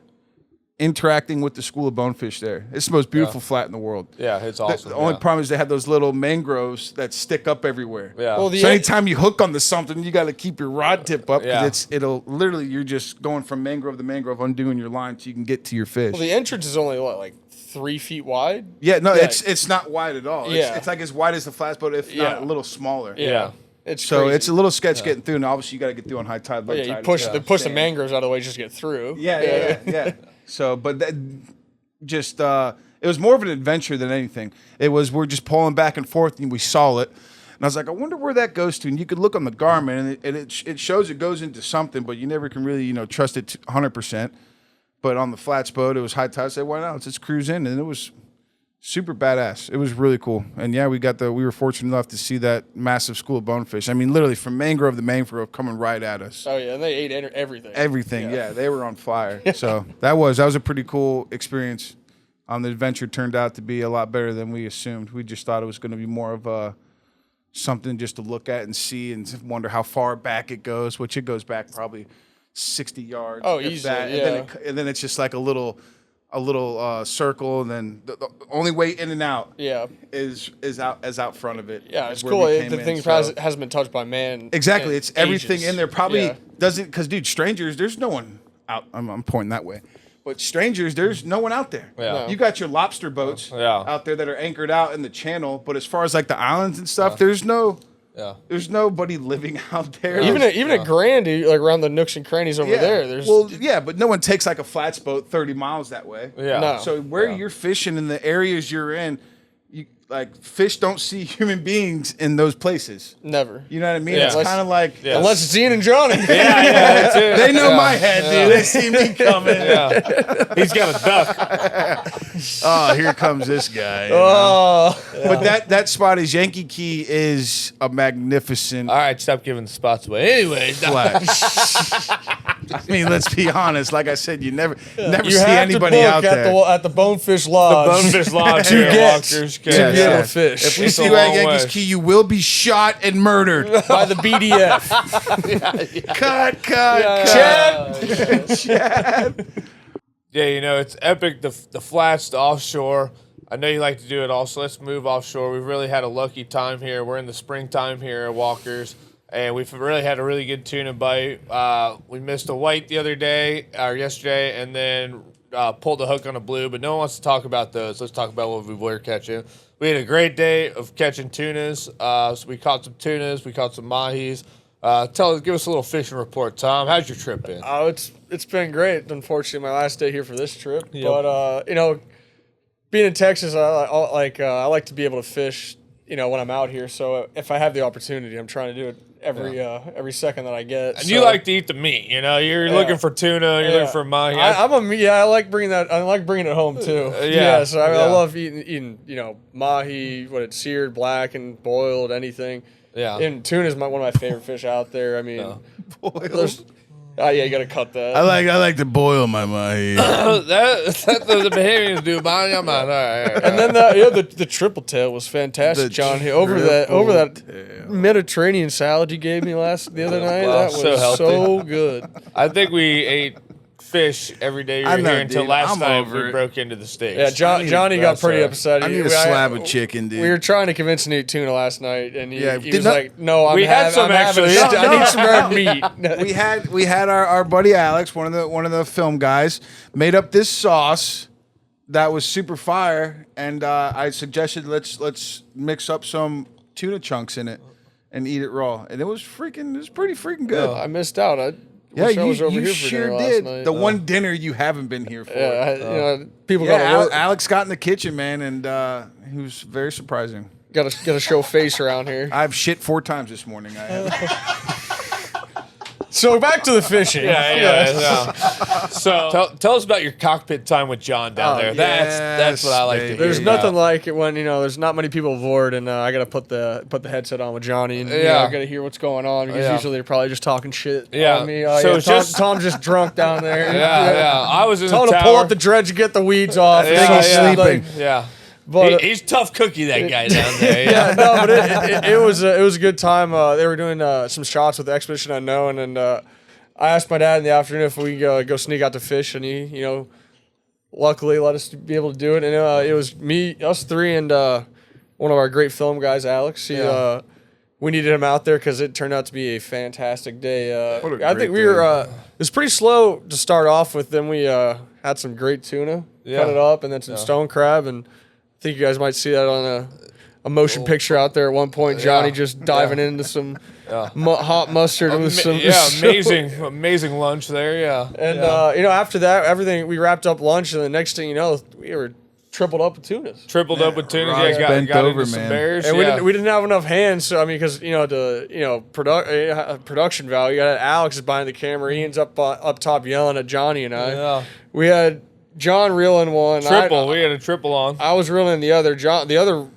S2: interacting with the school of bonefish there. It's the most beautiful flat in the world.
S1: Yeah, it's awesome.
S2: The only problem is they have those little mangroves that stick up everywhere.
S1: Yeah.
S3: Well,
S2: So anytime you hook onto something, you got to keep your rod tip up because
S1: Yeah.
S2: it'll literally, you're just going from mangrove to mangrove, undoing your line so you can get to your fish.
S3: Well, the entrance is only what, like 3 feet wide.
S2: Yeah, no,
S3: Yeah.
S2: it's not wide at all.
S3: Yeah.
S2: It's like as wide as the flats boat, if not a little smaller.
S1: Yeah.
S3: It's
S2: So
S3: crazy.
S2: it's a little sketch getting through, and obviously you got to get through on high tide, low
S3: yeah,
S2: tide.
S3: you push
S2: It's
S3: the
S2: sand.
S3: mangroves out of the way just to get through.
S2: Yeah. So, but that just it was more of an adventure than anything. It was we're just pulling back and forth, and we saw it, and I was like, I wonder where that goes to. And you could look on the Garmin, and it shows it goes into something, but you never can really trust it 100%. But on the flats boat, it was high tide. I said, why not? Let's just cruise in, and it was super badass. It was really cool. And yeah, we were fortunate enough to see that massive school of bonefish. I mean, literally from mangrove to mangrove coming right at us.
S3: Oh yeah, and they ate everything.
S2: Everything, yeah, they were on fire. So that was a pretty cool experience. The adventure turned out to be a lot better than we assumed. We just thought it was going to be more of something just to look at and see and wonder how far back it goes, which it goes back probably 60 yards.
S3: Oh,
S2: if
S3: easily,
S2: that.
S3: yeah.
S2: And then it's just like a little circle, and then the only way in and out is out front of it.
S3: Yeah,
S2: is
S3: it's
S2: where
S3: cool.
S2: we came
S3: The
S2: in,
S3: thing
S2: so-
S3: hasn't been touched by man.
S2: Exactly.
S3: in
S2: It's everything
S3: ages.
S2: in there. Probably
S3: Yeah.
S2: doesn't, because dude, strangers, there's no one out. I'm pointing that way. But strangers, there's no one out there.
S1: Yeah. No.
S2: You got your lobster boats
S1: Yeah.
S2: out there that are anchored out in the channel, but as far as like the islands and stuff, there's nobody living out there.
S3: Even at Grandy, like around the nooks and crannies over there, there's
S2: but no one takes like a flats boat 30 miles that way.
S1: Yeah.
S3: No.
S2: So where you're fishing in the areas you're in, fish don't see human beings in those places.
S3: never.
S2: You know what I mean?
S1: Yeah.
S2: It's kind of like
S3: Unless it's Ian and Johnny.
S1: That's it.
S2: they know my head, dude. They see me coming.
S1: Yeah. He's got a duck.
S2: Oh, here comes this guy.
S3: Oh,
S2: But that spot is Yankee Key is a magnificent
S1: All right, stop giving the spots away. Anyways,
S2: flat. I mean, let's be honest. Like I said, you never
S3: you
S2: see
S3: have
S2: anybody
S3: to book
S2: out there.
S3: at the Bonefish Lodge.
S1: Bonefish Lodge
S3: To
S1: here,
S3: get-
S1: Walker's
S3: to
S1: Cave.
S3: be able to fish.
S2: If we
S1: It's
S2: see
S1: a
S2: you at
S1: long
S2: Yankees
S1: way.
S2: Key, you will be shot and murdered.
S3: by the BDF.
S2: Cut. Chad.
S1: Yeah, it's epic. The flats, the offshore. I know you like to do it all, so let's move offshore. We've really had a lucky time here. We're in the springtime here at Walker's, and we've really had a really good tuna bite. We missed a white the other day, or yesterday, and then pulled the hook on a blue, but no one wants to talk about those. Let's talk about what we were catching. We had a great day of catching tunas. So we caught some tunas, we caught some mahis. Give us a little fishing report, Tom. How's your trip been?
S3: Oh, it's been great. Unfortunately, my last day here for this trip, but being in Texas, I like to be able to fish, when I'm out here. So if I have the opportunity, I'm trying to do it every second that I get.
S1: And you like to eat the meat, You're looking for tuna, you're looking for mahi.
S3: I like bringing that. I like bringing it home too. So I love eating mahi, what it's seared, black, and boiled, anything.
S1: Yeah.
S3: And tuna is one of my favorite fish out there. I mean, there's- you got to cut that.
S2: I like to boil my mahi.
S1: That's the Bahamians do. Mahi, I'm not. All right.
S3: And then the triple tail was fantastic,
S2: The
S3: John. Over that Mediterranean salad you gave me the other night,
S1: Wow,
S3: that was
S1: so healthy.
S3: so good.
S1: I think we ate fish every day we
S2: I
S1: were
S2: know,
S1: here until
S2: dude.
S1: last
S2: I'm
S1: night
S2: over
S1: we
S2: it.
S1: broke into the steaks.
S3: Yeah, Johnny got pretty upset.
S2: I need a slab of chicken, dude.
S3: We were trying to convince him to eat tuna last night, and he
S2: did
S3: was
S2: not-
S3: like, "No,
S1: We had some extra stuff.
S3: I need some red meat."
S2: we had our buddy Alex, one of the film guys, made up this sauce that was super fire, and I suggested let's mix up some tuna chunks in it and eat it raw, and it was pretty freaking good.
S3: I missed out. I
S2: Yeah,
S3: wish I was over
S2: you
S3: here for
S2: sure
S3: dinner
S2: did.
S3: last night.
S2: The one dinner you haven't been here for.
S3: People
S2: Yeah,
S3: gotta work,
S2: Alex got in the kitchen, man, and he was very surprising.
S3: gotta show face around here.
S2: I've shit 4 times this morning. I have.
S3: So back to the fishing.
S1: Yeah. So tell us about your cockpit time with John down there. That's what I like to
S2: yes,
S1: hear.
S3: There's
S1: about.
S3: nothing like it when there's not many people aboard, and I gotta put the headset on with Johnny, and I gotta hear what's going on because usually they're probably just talking shit.
S1: Yeah.
S3: On me.
S1: So it's just-
S3: Tom's just drunk down there.
S1: Yeah. I was in
S3: Tell him
S1: the
S3: to
S1: tower.
S3: pull up the dredge and get the weeds off.
S1: Yeah,
S3: It's
S1: yeah.
S3: sleeping.
S1: Yeah.
S3: But
S1: He's tough cookie, that guy down there.
S3: yeah, no, but it was a good time. They were doing some shots with the Expedition Unknown, and I asked my dad in the afternoon if we could go sneak out to fish, and he luckily let us be able to do it. And it was us three, and one of our great film guys, Alex. We needed him out there because it turned out to be a fantastic day. I think we were. It was pretty slow to start off with. Then we had some great tuna, cut it up, and then some stone crab. And I think you guys might see that on a motion picture out there at one point. Johnny just diving into some hot mustard with some
S1: amazing lunch there. Yeah,
S3: and after that, everything we wrapped up lunch, and the next thing you know, we were tripled up with tunas.
S1: Tripled up with tunas.
S2: Rod's
S1: Yeah,
S2: bent
S1: got
S2: over,
S1: into some
S2: man.
S1: bears.
S3: And we didn't have enough hands, so I mean, because production value. You got Alex is behind the camera. Ian's up top yelling at Johnny and I.
S1: Yeah.
S3: We had John reeling one.
S1: Triple. We had a triple on.
S3: I was reeling the other. The other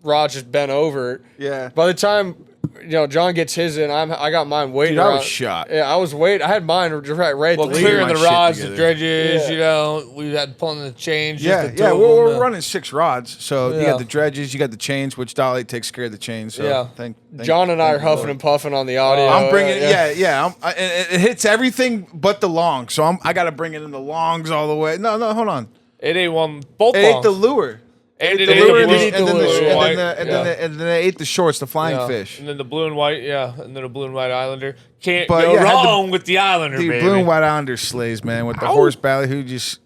S3: rod just bent over.
S2: Yeah.
S3: By the time John gets his in, I got mine waiting.
S2: Dude, I was
S3: around.
S2: shot.
S3: Yeah, I was waiting. I had mine right.
S1: Well,
S3: to leave.
S1: clearing
S2: my
S1: the
S2: shit
S1: rods, the
S2: together.
S1: dredges. We had pulling the chains.
S2: Yeah,
S1: just the
S2: yeah.
S1: two of
S2: We're
S1: them.
S2: running 6 rods, so you
S1: Yeah.
S2: got the dredges, you got the chains, which Dolly takes care of the chains. So
S1: Yeah.
S2: thank
S3: John and I are huffing and puffing on the audio.
S2: I'm bringing it hits everything but the long, so I got to bring it in the longs all the way. No, hold on.
S1: It ate both
S2: It ate
S1: longs.
S2: the lure.
S1: And it
S2: The
S1: ate
S2: lure
S1: the
S2: and
S1: blue and white.
S2: then they ate the shorts, the flying
S1: Yeah.
S2: fish.
S1: And then the blue and white, and then a blue and white Islander. Can't
S2: But,
S1: go
S2: yeah, had
S1: wrong with the Islander,
S2: Dude,
S1: baby.
S2: blue and white Islander slays, man, with the horse ballyhoo just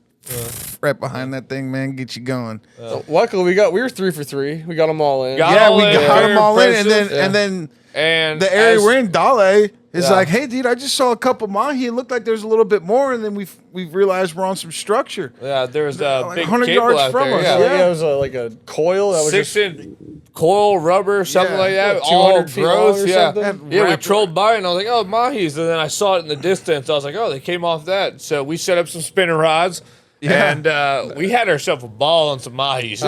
S2: right behind that thing, man, get you going.
S3: Luckily, we were 3 for 3. We got them all in.
S1: Got
S2: Yeah,
S1: all
S2: we
S1: in,
S2: got
S1: very
S2: them all in,
S1: impressive.
S2: and then
S1: And
S2: the area
S1: as-
S2: we're in, Dale, is
S1: Yeah.
S2: like, hey, dude, I just saw a couple mahi. It looked like there's a little bit more, and then we've realized we're on some structure.
S1: Yeah, there was a
S2: Like
S1: big
S2: 100
S1: cable
S2: yards
S1: out
S2: from
S1: there.
S2: us,
S1: Yeah.
S3: Yeah, it was like a coil that was
S1: 6-inch coil rubber, something
S2: Yeah.
S1: like that.
S3: What,
S1: All
S3: 200 feet long
S1: growth,
S3: or
S1: yeah.
S3: something?
S1: Yeah, we
S2: Wrap-
S1: trolled by and I was like, oh, mahis. And then I saw it in the distance. I was like, oh, they came off that. So we set up some spinner rods.
S2: Yeah.
S1: And we had ourselves a ball on some mahis.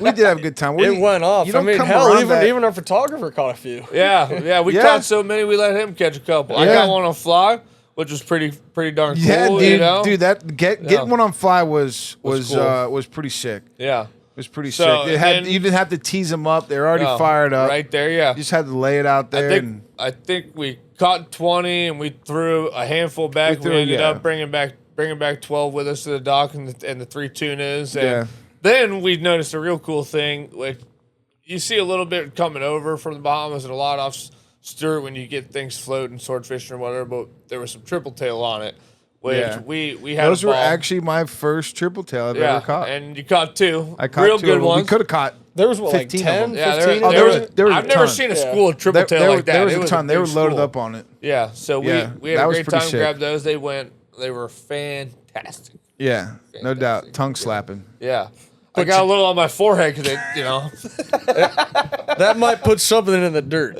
S2: We did have a good time.
S3: It went off.
S2: You
S3: I
S2: don't
S3: mean,
S2: come
S3: hell,
S2: around that.
S3: even our photographer caught a few.
S1: Yeah, we
S2: Yeah.
S1: caught so many, we let him catch a couple. I
S2: Yeah.
S1: got one on fly, which was pretty darn cool.
S2: Yeah, dude,
S1: you know?
S2: that getting one on fly was
S1: cool.
S2: pretty sick.
S1: Yeah.
S2: It was pretty
S1: So,
S2: sick.
S1: and
S2: You didn't have to tease them up; they're already
S1: No,
S2: fired up.
S1: Right there, yeah.
S2: You just had to lay it out there.
S1: I think we caught 20 and we threw a handful back. We ended up bringing back 12 with us to the dock and the 3 tunas. And then we noticed a real cool thing, which you see a little bit coming over from the Bahamas and a lot off Stewart when you get things floating, sword fishing or whatever, but there was some triple tail on it, which we had.
S2: Those
S1: a
S2: were
S1: ball.
S2: actually my first triple tail I've ever caught.
S1: And you caught 2.
S2: I caught
S1: real
S2: 2
S1: good
S2: of them.
S1: ones.
S2: We could have caught.
S3: There was,
S2: 15 of
S3: 10,
S2: them.
S1: Yeah,
S3: 15?
S2: there was
S1: I've
S2: a
S1: never
S2: ton.
S1: seen a school of triple tail like that.
S2: There was
S1: It
S2: a ton.
S1: a
S2: They were
S1: big
S2: loaded
S1: school.
S2: up on it.
S1: Yeah, so we
S2: Yeah,
S1: had
S2: that
S1: a
S2: was
S1: great
S2: pretty
S1: time.
S2: sick.
S1: Grabbed those. They were fantastic.
S2: Yeah, no doubt. Tongue slapping.
S1: Yeah. I got a little on my forehead because
S3: That might put something in the dirt.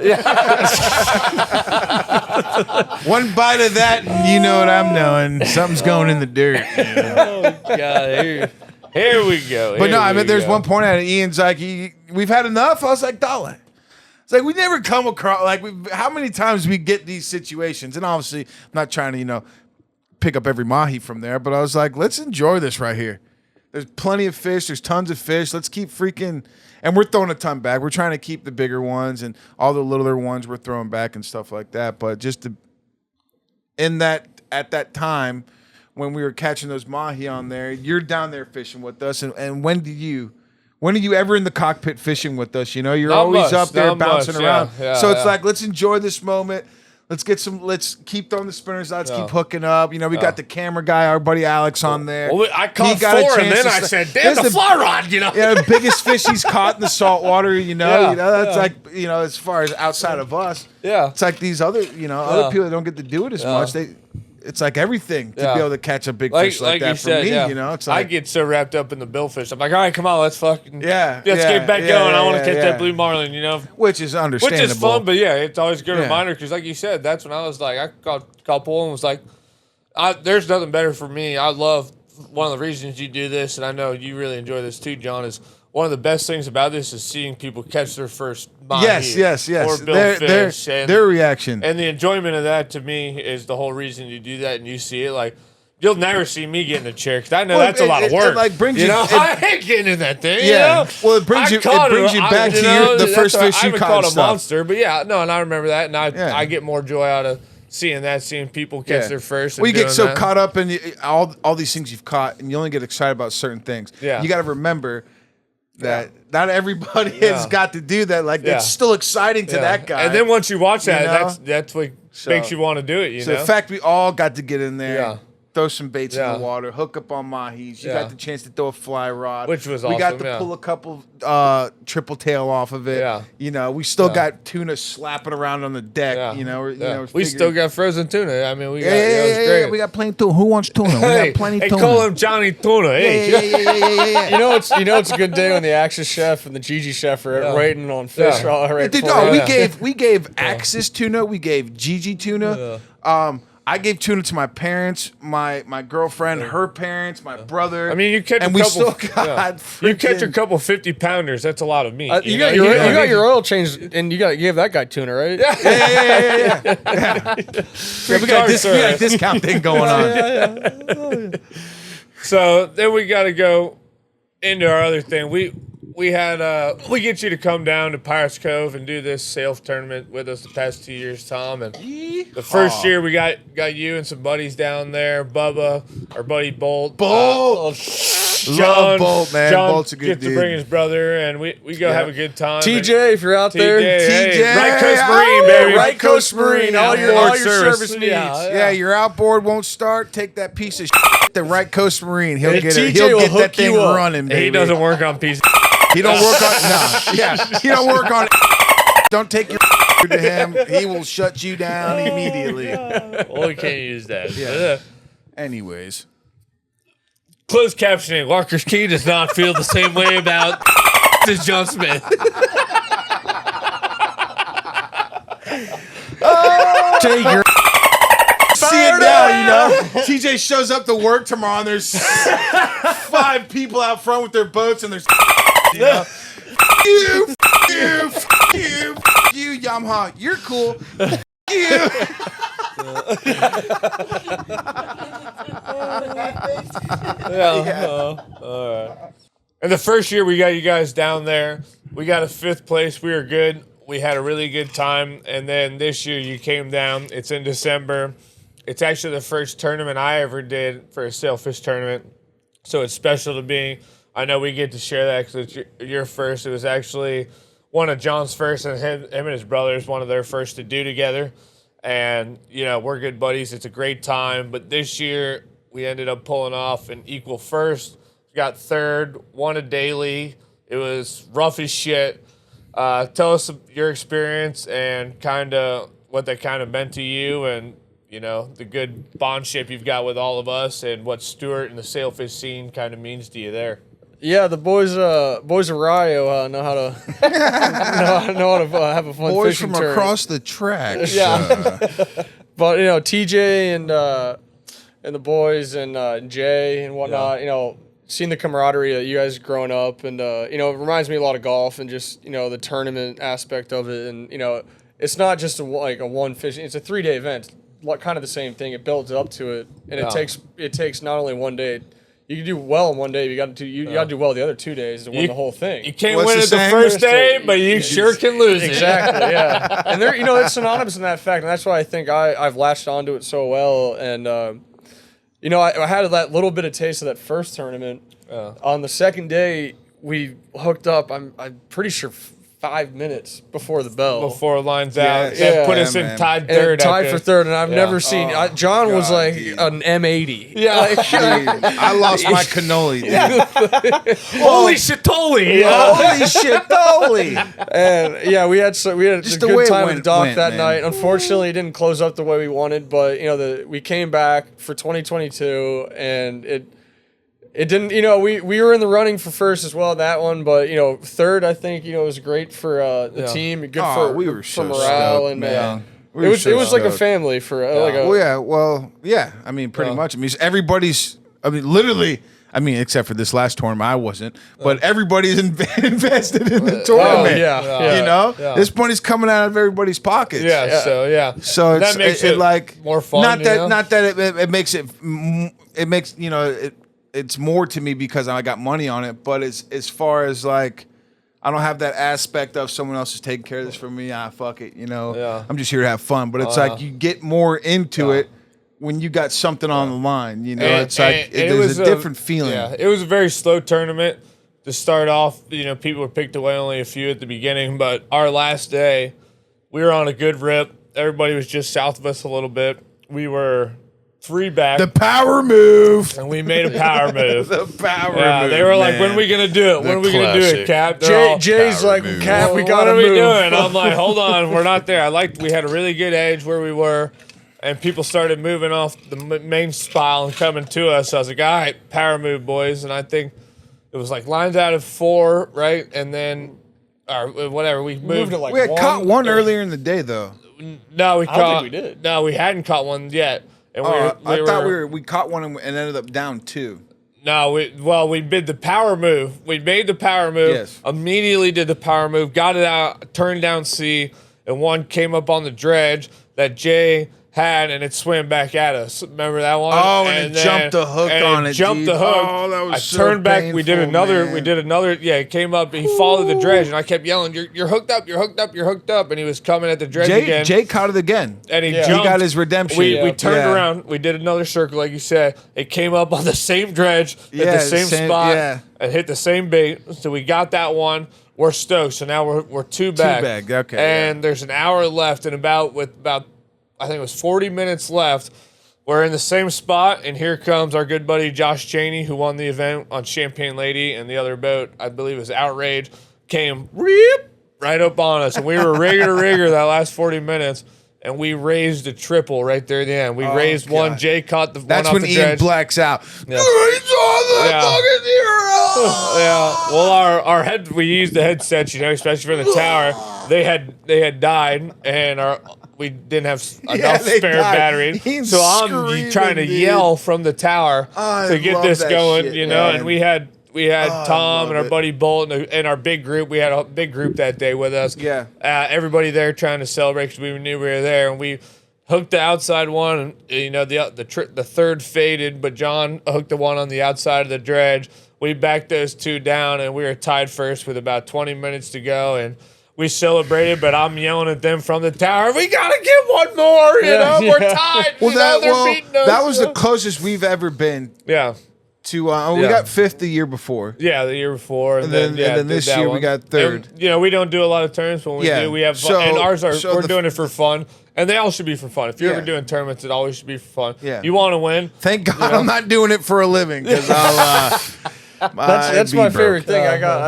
S2: One bite of that, and you know what I'm knowing. Something's going in the dirt.
S1: God, here we go.
S2: But no, I
S1: Here
S2: mean,
S1: we
S2: there's
S1: go.
S2: one point at it. Ian's like, we've had enough. I was like, Dolly. It's like we never come across how many times we get these situations, and obviously I'm not trying to pick up every mahi from there, but I was like, let's enjoy this right here. There's plenty of fish. There's tons of fish. Let's keep freaking, and we're throwing a ton back. We're trying to keep the bigger ones and all the littler ones we're throwing back and stuff like that. But just at that time when we were catching those mahi on there, you're down there fishing with us, and when are you ever in the cockpit fishing with us? You're
S1: Not
S2: always
S1: much,
S2: up there
S1: not
S2: bouncing
S1: much,
S2: around.
S1: yeah,
S2: So it's
S1: yeah.
S2: like, let's enjoy this moment. Let's keep throwing the spinners out. Let's keep hooking up. We got the camera guy, our buddy Alex, on there.
S1: Well, I caught
S2: He got a
S1: 4, and
S2: chance
S1: then
S2: to
S1: I
S2: st-
S1: said, damn,
S2: There's
S1: the fly rod,
S2: Yeah, the biggest fish he's caught in the salt water,
S1: Yeah,
S2: that's like, as far as outside of us.
S1: Yeah.
S2: It's like these other people that don't get to do it as much. It's like everything to be able to catch a big fish like that
S1: you
S2: for
S1: said,
S2: me,
S1: yeah.
S2: it's like,
S1: I get so wrapped up in the billfish. I'm like, all right, come on, let's fucking let's
S2: yeah,
S1: get back
S2: yeah,
S1: going. I want to
S2: yeah,
S1: catch
S2: yeah.
S1: that blue marlin,
S2: which is understandable.
S1: Which is fun, but yeah, it's always a good
S2: Yeah.
S1: reminder because, like you said, that's when I was like, I caught a couple and was like, there's nothing better for me. I love one of the reasons you do this, and I know you really enjoy this too, John, is one of the best things about this is seeing people catch their first mahi
S2: Yes.
S1: or billfish.
S2: Their reaction.
S1: And the enjoyment of that to me is the whole reason you do that and you see it. Like, you'll never see me get in the chair because I know that's a lot of work.
S2: Brings
S1: you
S2: you.
S1: know, I ain't getting in that thing.
S2: Yeah.
S1: You know?
S2: Well, it brings
S1: I
S2: you
S1: caught
S2: back to the
S1: that's
S2: first
S1: why
S2: fish
S1: I
S2: you
S1: haven't
S2: caught.
S1: caught
S2: and
S1: a
S2: stuff.
S1: monster, but yeah, no, and I remember that, and I get more joy out of seeing people catch their first.
S2: Well, you get
S1: doing
S2: so
S1: that.
S2: caught up in all these things you've caught, and you only get excited about certain things.
S1: Yeah.
S2: You got to remember that not everybody has got to do that. Like,
S1: Yeah.
S2: it's still exciting to
S1: Yeah.
S2: that guy.
S1: And then once you watch that,
S2: You know?
S1: that's what makes you want to do it. You
S2: So
S1: know,
S2: the fact we all got to get in there,
S1: Yeah.
S2: throw some baits in
S1: Yeah.
S2: the water, hook up on mahis. You
S1: Yeah.
S2: got the chance to throw a fly rod,
S1: Which was
S2: We got
S1: awesome,
S2: to
S1: yeah.
S2: pull a couple triple tail off of it.
S1: Yeah.
S2: You know, we still
S1: Yeah.
S2: got tuna slapping around on the deck.
S1: Yeah.
S2: You know,
S1: Yeah. We still got frozen tuna. I mean, we got
S2: Yeah,
S1: it was great.
S2: we got plenty tuna. Who wants tuna? We
S1: Hey,
S2: got plenty
S1: hey,
S2: tuna.
S1: call him Johnny Tuna. Hey,
S2: yeah.
S3: You know it's a good day when the Axis chef and the Gigi chef are waiting on fish.
S1: Yeah.
S3: Right
S2: Dude,
S3: before-
S2: we gave Axis tuna, we gave Gigi tuna. I gave tuna to my parents, my girlfriend, her parents, my brother.
S1: I mean, you catch
S2: and
S1: a
S2: we
S1: couple.
S2: still got
S1: You catch a
S2: freaking-
S1: couple 50-pounders. That's a lot of meat.
S3: You
S1: know?
S3: got
S1: don't need-
S3: your oil changed, and you gave that guy tuna, right?
S2: Yeah. Yeah, we got a discount thing going on.
S1: So then we got to go into our other thing. We get you to come down to Pirates Cove and do this sail tournament with us the past 2 years, Tom. And the first year we got you and some buddies down there. Bubba, our buddy Bolt.
S2: Love Bolt, man.
S1: John
S2: Bolt's a good
S1: gets to
S2: dude.
S1: bring his brother, and we go have a good time.
S3: TJ, if you're out there,
S1: TJ,
S2: TJ,
S1: Right Coast
S2: oh,
S1: Marine, baby.
S3: Right Coast Marine, all your
S1: Outboard
S3: service needs.
S2: Yeah, your outboard won't start. Take that piece of shit to Right Coast Marine. He'll
S3: And
S2: get
S3: TJ
S2: it. He'll
S3: will
S2: get that
S3: hook you
S2: thing
S3: up.
S2: running, baby.
S1: He doesn't work on pieces.
S2: He don't work on He don't work on. Don't take your to him. He will shut you down immediately.
S1: Well, we can't use that.
S2: Yeah. Anyways,
S1: Closed captioning. Walker's Key does not feel the same way about as John Smith.
S2: take your. See it now, you know. TJ shows up to work tomorrow, and there's 5 people out front with their boats, and there's you know. You, Yamaha, you're cool. You.
S1: All right. And the first year we got you guys down there, we got a 5th place. We were good. We had a really good time. And then this year you came down. It's in December. It's actually the first tournament I ever did for a sailfish tournament. So it's special to me. I know we get to share that because it's your first. It was actually one of John's first, and him and his brothers, one of their first to do together. And, you know, we're good buddies. It's a great time. But this year, we ended up pulling off an equal first. Got 3rd, won a daily. It was rough as shit. Tell us your experience and kind of what that kind of meant to you, and, you know, the good bondship you've got with all of us, and what Stuart and the sailfish scene kind of means to you there.
S3: Yeah, the boys of Rio know how to know how to have a fun
S2: Boys
S3: fishing
S2: from
S3: tournament.
S2: across the tracks.
S3: Yeah. But you know, TJ and the boys and Jay and whatnot, you know, seeing the camaraderie that you guys growing up, and you know, it reminds me a lot of golf and just, you know, the tournament aspect of it, and you know, it's not just a one fishing; it's a 3-day event, kind of the same thing. It builds up to it, and it takes not only one day. You can do well in one day. You got to do well the other 2 days to win the whole thing.
S1: You can't
S2: What's
S1: win
S2: the
S1: it the
S2: saying?
S1: first day, but you sure can lose it.
S3: Exactly, yeah. And there, you know, it's synonymous in that fact, and that's why I think I've latched onto it so well. And you know, I had that little bit of taste of that first tournament. On the second day, we hooked up. I'm pretty sure 5 minutes before the bell.
S1: Before it lines out,
S3: Yeah.
S1: that put
S2: Yeah,
S1: us in
S2: man.
S1: tied
S3: And
S1: third.
S3: tied for third, and I've
S1: Yeah.
S3: never seen. John was
S2: God,
S3: like
S2: dude.
S3: an M80.
S1: Yeah.
S3: Like,
S2: Dude, I lost my cannoli. Dude.
S1: Holy shitoli!
S2: Holy shit, holy.
S3: and yeah, we had
S2: Just
S3: a
S2: the way
S3: good
S2: it
S3: time with Doc
S2: went,
S3: that
S2: man.
S3: night. Unfortunately, it didn't close up the way we wanted, but you know, we came back for 2022, and it didn't. You know, we were in the running for first as well that one, but you know, third I think, you know, was great for the team, good
S2: Oh,
S3: for
S2: we were
S3: for
S2: so
S3: morale,
S2: stoked,
S3: and
S2: man.
S3: it was like a family for like a.
S2: Yeah. I mean, pretty much. I mean, everybody's. I mean, literally. I mean, except for this last tournament, I wasn't. But everybody's invested in the tournament.
S3: yeah.
S2: You know,
S1: Yeah.
S2: this money's coming out of everybody's pockets.
S1: Yeah,
S2: So it's,
S1: that makes
S2: it
S1: it
S2: like
S1: more fun.
S2: Not
S1: you
S2: that,
S1: know?
S2: not that it makes it. It makes, you know, it's more to me because I got money on it. But as far as like, I don't have that aspect of someone else is taking care of this for me. Fuck it, you know.
S1: Yeah.
S2: I'm just here to have fun. But it's like you get more into it when you got something on the line. You know, it's like there's a different feeling.
S1: Yeah, it was a very slow tournament to start off. You know, people were picked away, only a few at the beginning. But our last day, we were on a good rip. Everybody was just south of us a little bit. We were 3 back.
S2: The power move.
S1: And we made a power move.
S2: The power move.
S1: They were like,
S2: man.
S1: when are we going to do it? When are we going to do it,
S4: classic.
S1: Cap? They're all,
S3: Jay's like, Cap, we
S1: what
S3: gotta
S1: are we
S3: move.
S1: doing? I'm like, hold on, we're not there. We had a really good edge where we were, and people started moving off the main spile and coming to us. So I was like, all right, power move, boys. And I think it was like lines out of 4, right? And then, or whatever, we moved
S3: it like
S2: We had caught one earlier in the day, though.
S1: No, we
S3: I don't
S1: caught.
S3: think we did.
S1: No, we hadn't caught one yet. And
S2: I thought we caught one and ended up down 2.
S1: No, we did the power move. We made the power move.
S2: Yes.
S1: Immediately did the power move. Got it out. Turned down C, and one came up on the dredge that Jay had, and it swam back at us. Remember that one?
S2: Oh, and it jumped the hook on it,
S1: Jumped
S2: dude.
S1: the hook.
S2: Oh, that was
S1: I
S2: so
S1: turned back. We did
S2: painful,
S1: another.
S2: man.
S1: We did another. Yeah, it came up. He followed the dredge, and I kept yelling, "You're hooked up. You're hooked up. You're hooked up." And he was coming at the dredge again.
S2: Jay caught it again.
S1: And he
S3: Yeah.
S1: jumped.
S2: He got his redemption.
S1: We turned
S2: Yeah.
S1: around. We did another circle, like you said. It came up on the same dredge at
S2: Yeah,
S1: the same spot
S2: yeah.
S1: and hit the same bait. So we got that one. We're stoked. So now we're 2 back.
S2: back, okay,
S1: And there's an hour left, and about I think it was 40 minutes left. We're in the same spot, and here comes our good buddy Josh Cheney, who won the event on Champagne Lady, and the other boat, I believe, was Outrage, came right up on us, and we were rigger to rigger that last 40 minutes, and we raised a triple right there at the end. We raised one.
S2: God.
S1: Jay caught the
S2: That's
S1: one off
S2: when
S1: the
S2: Ian
S1: dredge.
S2: blacks out.
S1: Yeah.
S2: Yeah.
S1: Yeah. Yeah. Well, our head, we used the headsets, you know, especially for the tower. They had died, and we didn't have enough
S2: they
S1: spare
S2: died.
S1: batteries.
S2: He's
S1: So I'm
S2: screaming,
S1: trying to
S2: dude.
S1: yell from the tower
S2: I
S1: to get
S2: love
S1: this
S2: that
S1: going,
S2: shit,
S1: you know.
S2: man.
S1: And we had Tom
S2: love
S1: and our
S2: it.
S1: buddy Bolt and our big group. We had a big group that day with us.
S2: Yeah.
S1: Everybody there trying to celebrate because we knew we were there, and we hooked the outside one. And, you know, the third faded, but John hooked the one on the outside of the dredge. We backed those two down, and we were tied first with about 20 minutes to go, and we celebrated, but I'm yelling at them from the tower, we got to get one more, you know, we're tied.
S2: Well,
S1: they're beating us.
S2: that was the closest we've ever been
S1: Yeah.
S2: to. We
S1: Yeah.
S2: got 5th the year before.
S1: Yeah, the year before. And
S2: then-
S1: then
S2: and then
S1: did
S2: this
S1: that
S2: year we
S1: one.
S2: got third.
S1: And, you know, we don't do a lot of tournaments, but when we
S2: Yeah.
S1: do, we have fun.
S2: So-
S1: And ours are,
S2: so
S1: we're
S2: the-
S1: doing it for fun. And they all should be for fun. If you're
S2: Yeah.
S1: ever doing tournaments, it always should be for fun.
S2: Yeah.
S1: You want to win.
S2: Thank God I'm not doing it for a living because I'll.
S3: That's
S2: I'd
S3: my
S2: be
S3: favorite
S2: broke.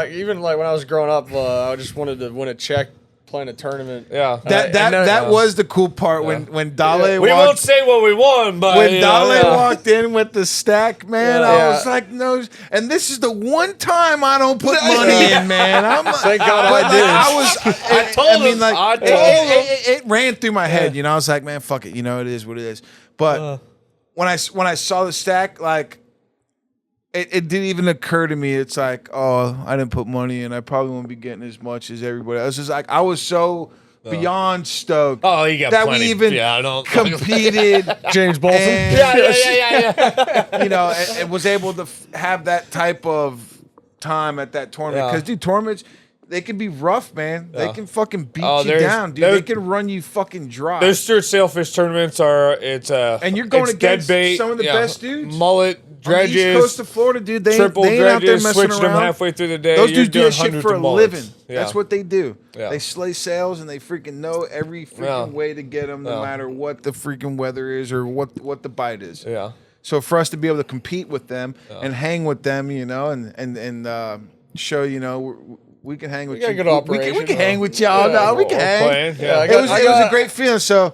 S3: thing. Even like when I was growing up, I just wanted to win a check playing a tournament.
S1: Yeah.
S2: That was the cool part when Dale
S1: We
S2: walked.
S1: won't say what we won, but
S2: When
S1: you know,
S2: Dale walked in with the stack, man, I
S3: Yeah.
S2: was like, no. And this is the one time I don't put money in, man. I'm
S3: Thank God
S2: but
S3: I did.
S2: I
S1: told him. I told
S2: it ran through my head. You know, I was like, man, fuck it. You know, it is what it is. But when I saw the stack, like, it didn't even occur to me. It's like, oh, I didn't put money in. I probably won't be getting as much as everybody else. It's like I was so beyond stoked.
S1: Oh, you got
S2: that
S1: plenty.
S2: we even
S1: Yeah, I don't
S2: competed.
S3: James Bolton.
S2: And-
S1: Yeah.
S2: you know, and was able to have that type of time at that tournament.
S1: Yeah.
S2: Because, dude, tournaments, they can be rough, man. They
S1: Yeah.
S2: can fucking beat
S1: Oh,
S2: you
S1: there's-
S2: down, dude.
S1: there's-
S2: They can run you fucking dry.
S1: Those Stewart sailfish tournaments
S2: And you're going
S1: it's
S2: against
S1: deadbait,
S2: some of the best dudes.
S1: mullet
S2: On the East
S1: dredges,
S2: Coast of Florida, dude, they
S1: triple
S2: ain't out there
S1: dredges,
S2: messing
S1: switching them
S2: around.
S1: halfway through the day.
S2: Those
S1: You're
S2: dudes do
S1: doing
S2: that shit
S1: hundreds
S2: for
S1: of
S2: a
S1: mullets.
S2: living.
S1: Yeah.
S2: That's what they do.
S1: Yeah.
S2: They slay sails and they freaking know every freaking
S1: Yeah.
S2: way to get them, no
S1: Yeah.
S2: matter what the freaking weather is or what the bite is.
S1: Yeah.
S2: So for us to be able to compete with them and hang with them, you know, and show, you know, we can hang with
S3: got
S2: you.
S3: a good
S2: We
S3: operation.
S2: can hang with y'all.
S3: Yeah,
S2: No, we
S1: We're
S2: can hang.
S1: playing, yeah.
S3: I
S2: It
S3: got-
S2: was
S3: I
S2: it was a
S3: got-
S2: great feeling. So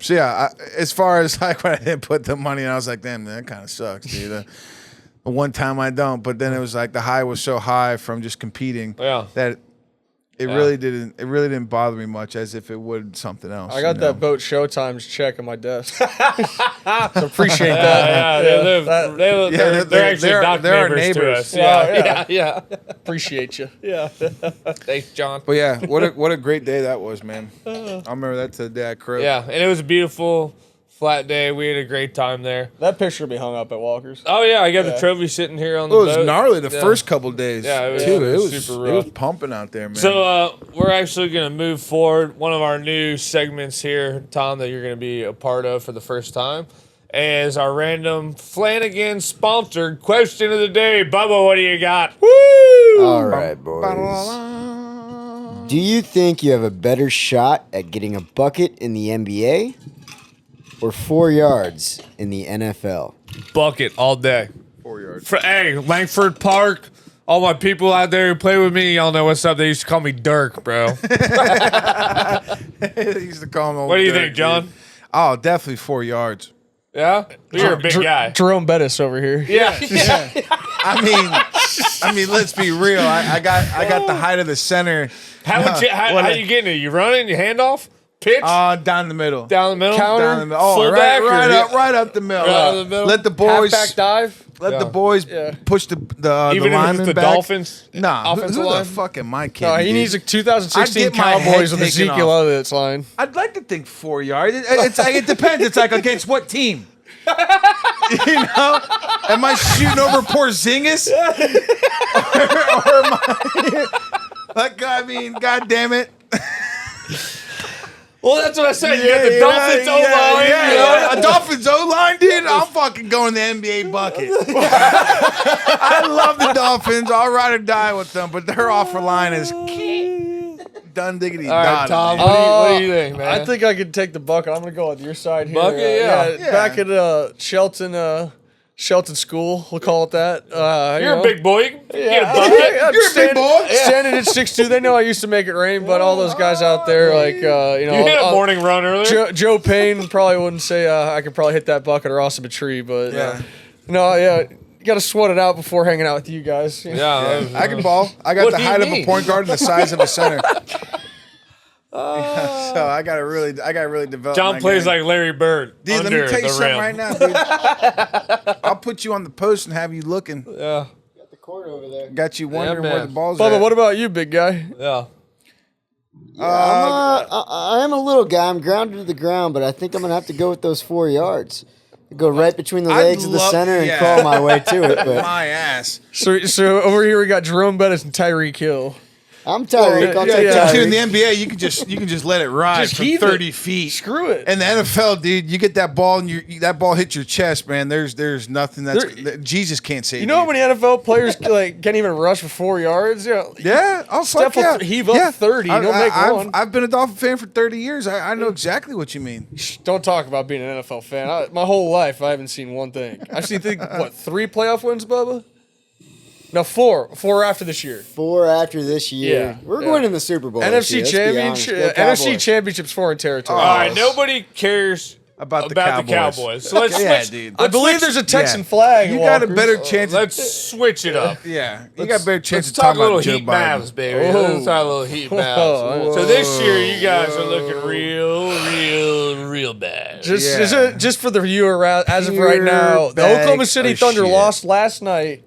S2: yeah, as far as like when I didn't put the money in, I was like, damn, that kind of sucks, dude. One time I don't, but then it was like the high was so high from just competing
S1: Yeah.
S2: that it really didn't bother me much as if it would something else.
S3: I got
S2: you know?
S3: that boat Showtime's check on my desk. So appreciate that.
S1: Yeah, they live.
S3: that-
S1: They're actually dock
S2: they're our
S1: neighbors to
S2: neighbors.
S1: us.
S3: Yeah,
S1: Yeah.
S3: Appreciate you.
S1: Yeah. Thanks, John.
S2: But yeah, what a great day that was, man. I remember that to the day I croaked.
S1: Yeah, and it was a beautiful Flat day. We had a great time there.
S3: That picture will be hung up at Walker's.
S1: Oh yeah, I got the trophy sitting here on the
S2: It was
S1: boat.
S2: gnarly the
S1: Yeah.
S2: first couple days.
S1: Yeah, it was-
S2: too.
S1: it
S2: It
S1: was
S2: was
S1: super
S2: It was
S1: rough.
S2: pumping out there, man.
S1: So we're actually going to move forward. One of our new segments here, Tom, that you're going to be a part of for the first time, is our random Flanagan sponsored question of the day. Bubba, what do you got?
S5: All right, boys. Do you think you have a better shot at getting a bucket in the NBA or 4 yards in the NFL?
S1: Bucket all day.
S2: 4 yards.
S1: Hey, Langford Park. All my people out there who play with me, y'all know what's up. They used to call me Dirk, bro.
S2: They used to call him old
S1: What do you
S2: Dirk,
S1: think, John?
S2: dude. Oh, definitely 4 yards.
S1: Yeah? You're a big guy.
S3: Jerome Bettis over here.
S1: Yeah.
S2: I mean, let's be real. I got the height of the center.
S1: How you getting it? You running? You hand off? Pitch?
S2: Down the middle.
S1: Down the middle?
S3: Counter?
S2: Down the middle. Oh,
S1: Fullback
S2: right up the middle.
S1: Right up the middle?
S2: Let the boys
S3: Halfback dive.
S2: let the
S1: Yeah.
S2: boys
S3: Yeah.
S2: push the
S1: Even if
S2: linemen
S1: it's the
S2: back.
S1: Dolphins?
S2: Nah,
S1: offensive
S2: who the
S1: line?
S2: fuck am I kidding?
S3: No, he
S2: dude?
S3: needs a 2016
S2: I'd get my head
S3: Cowboys with
S2: taken
S3: Ezekiel
S2: off.
S3: Elliott's line.
S2: I'd like to think 4 yards. It depends. It's like against what team? You know? Am I shooting over Porzingis? or am I like? I mean, God damn it!
S1: Well, that's what I said. You got the Dolphins O-line.
S2: Yeah,
S1: you know?
S2: A Dolphins O-line, dude. I'm fucking going the NBA bucket. I love the Dolphins. I'll ride or die with them, but their offer line is done diggity
S1: All right,
S2: dotted,
S1: Tom.
S2: man.
S1: What do you think, man?
S3: I think I could take the bucket. I'm gonna go with your side here.
S1: Bucket, yeah.
S3: Back at Shelton School, we'll call it that.
S1: You're a big boy. You can get a
S3: Yeah,
S1: bucket.
S3: I'm
S2: You're a big boy.
S3: Standing at 6'2", they know I used to make it rain, but all those guys out there, like
S1: You hit a morning run earlier.
S3: Joe Payne probably wouldn't say I could probably hit that bucket or awesome a tree, but
S2: Yeah.
S3: you got to sweat it out before hanging out with you guys.
S1: Yeah.
S2: I can ball. I got
S1: What
S2: the
S1: do you
S2: height of
S1: mean?
S2: a point guard and the size of a center. So I gotta really develop.
S1: John
S2: my
S1: plays
S2: game.
S1: like Larry Bird.
S2: Dude, let
S1: under
S2: me tell you
S1: the
S2: something
S1: rim.
S2: right now, dude. I'll put you on the post and have you looking.
S1: Yeah.
S5: Got the court over there.
S2: Got you wondering
S1: man.
S2: where the ball's
S3: Bubba,
S2: at.
S3: what about you, big guy?
S1: Yeah.
S5: I am a little guy. I'm grounded to the ground, but I think I'm going to have to go with those 4 yards. Go right between the
S2: I'd
S5: legs of the
S2: love-
S5: center and
S2: yeah.
S5: crawl my way to it. But
S2: My ass.
S3: So over here we got Jerome Bettis and Tyreek Hill.
S5: I'm Tyreek. I'll take
S3: yeah.
S2: Dude, in the
S5: Tyreek.
S2: NBA, you can just let it ride
S3: Just
S2: from
S3: heave
S2: 30
S3: it.
S2: feet.
S3: Screw it.
S2: In the NFL, dude, you get that ball and that ball hits your chest, man. There's nothing that Jesus can't save.
S3: You know how many NFL players like can't even rush for 4 yards?
S2: Yeah, I'll
S3: Steph will heave up 30, and he'll make one.
S2: I've been a Dolphin fan for 30 years. I know exactly what you mean.
S3: Don't talk about being an NFL fan. My whole life, I haven't seen one thing. I've seen 3 playoff wins, Bubba? No, 4. 4 after this year.
S5: 4 after this year.
S3: Yeah,
S5: We're
S3: yeah.
S5: winning the Super Bowl. this year,
S3: NFC
S5: let's be honest.
S3: Championship.
S5: Go
S3: NFC
S5: Cowboys.
S3: Championship's foreign territory.
S2: Oh,
S1: All right. Nobody cares
S2: About the
S1: the
S2: Cowboys.
S1: Cowboys. So let's
S2: Yeah,
S1: switch.
S2: dude.
S3: I believe there's a Texan
S2: Yeah.
S3: flag.
S2: You got a
S3: Walker.
S2: better chance.
S1: Let's switch it up.
S2: Yeah, you got a better chance
S1: Let's
S2: of
S1: talk
S2: talking
S1: a little
S2: about Joe
S1: Heat
S2: Biden.
S1: Mavs, baby.
S3: Oh.
S1: Let's talk a little Heat Mavs.
S3: Whoa.
S1: So this year, you guys are looking real bad.
S3: Just for the viewer, as of
S2: Pure
S3: right now, the
S2: bag
S3: Oklahoma City
S2: of
S3: Thunder
S2: shit.
S3: lost last night.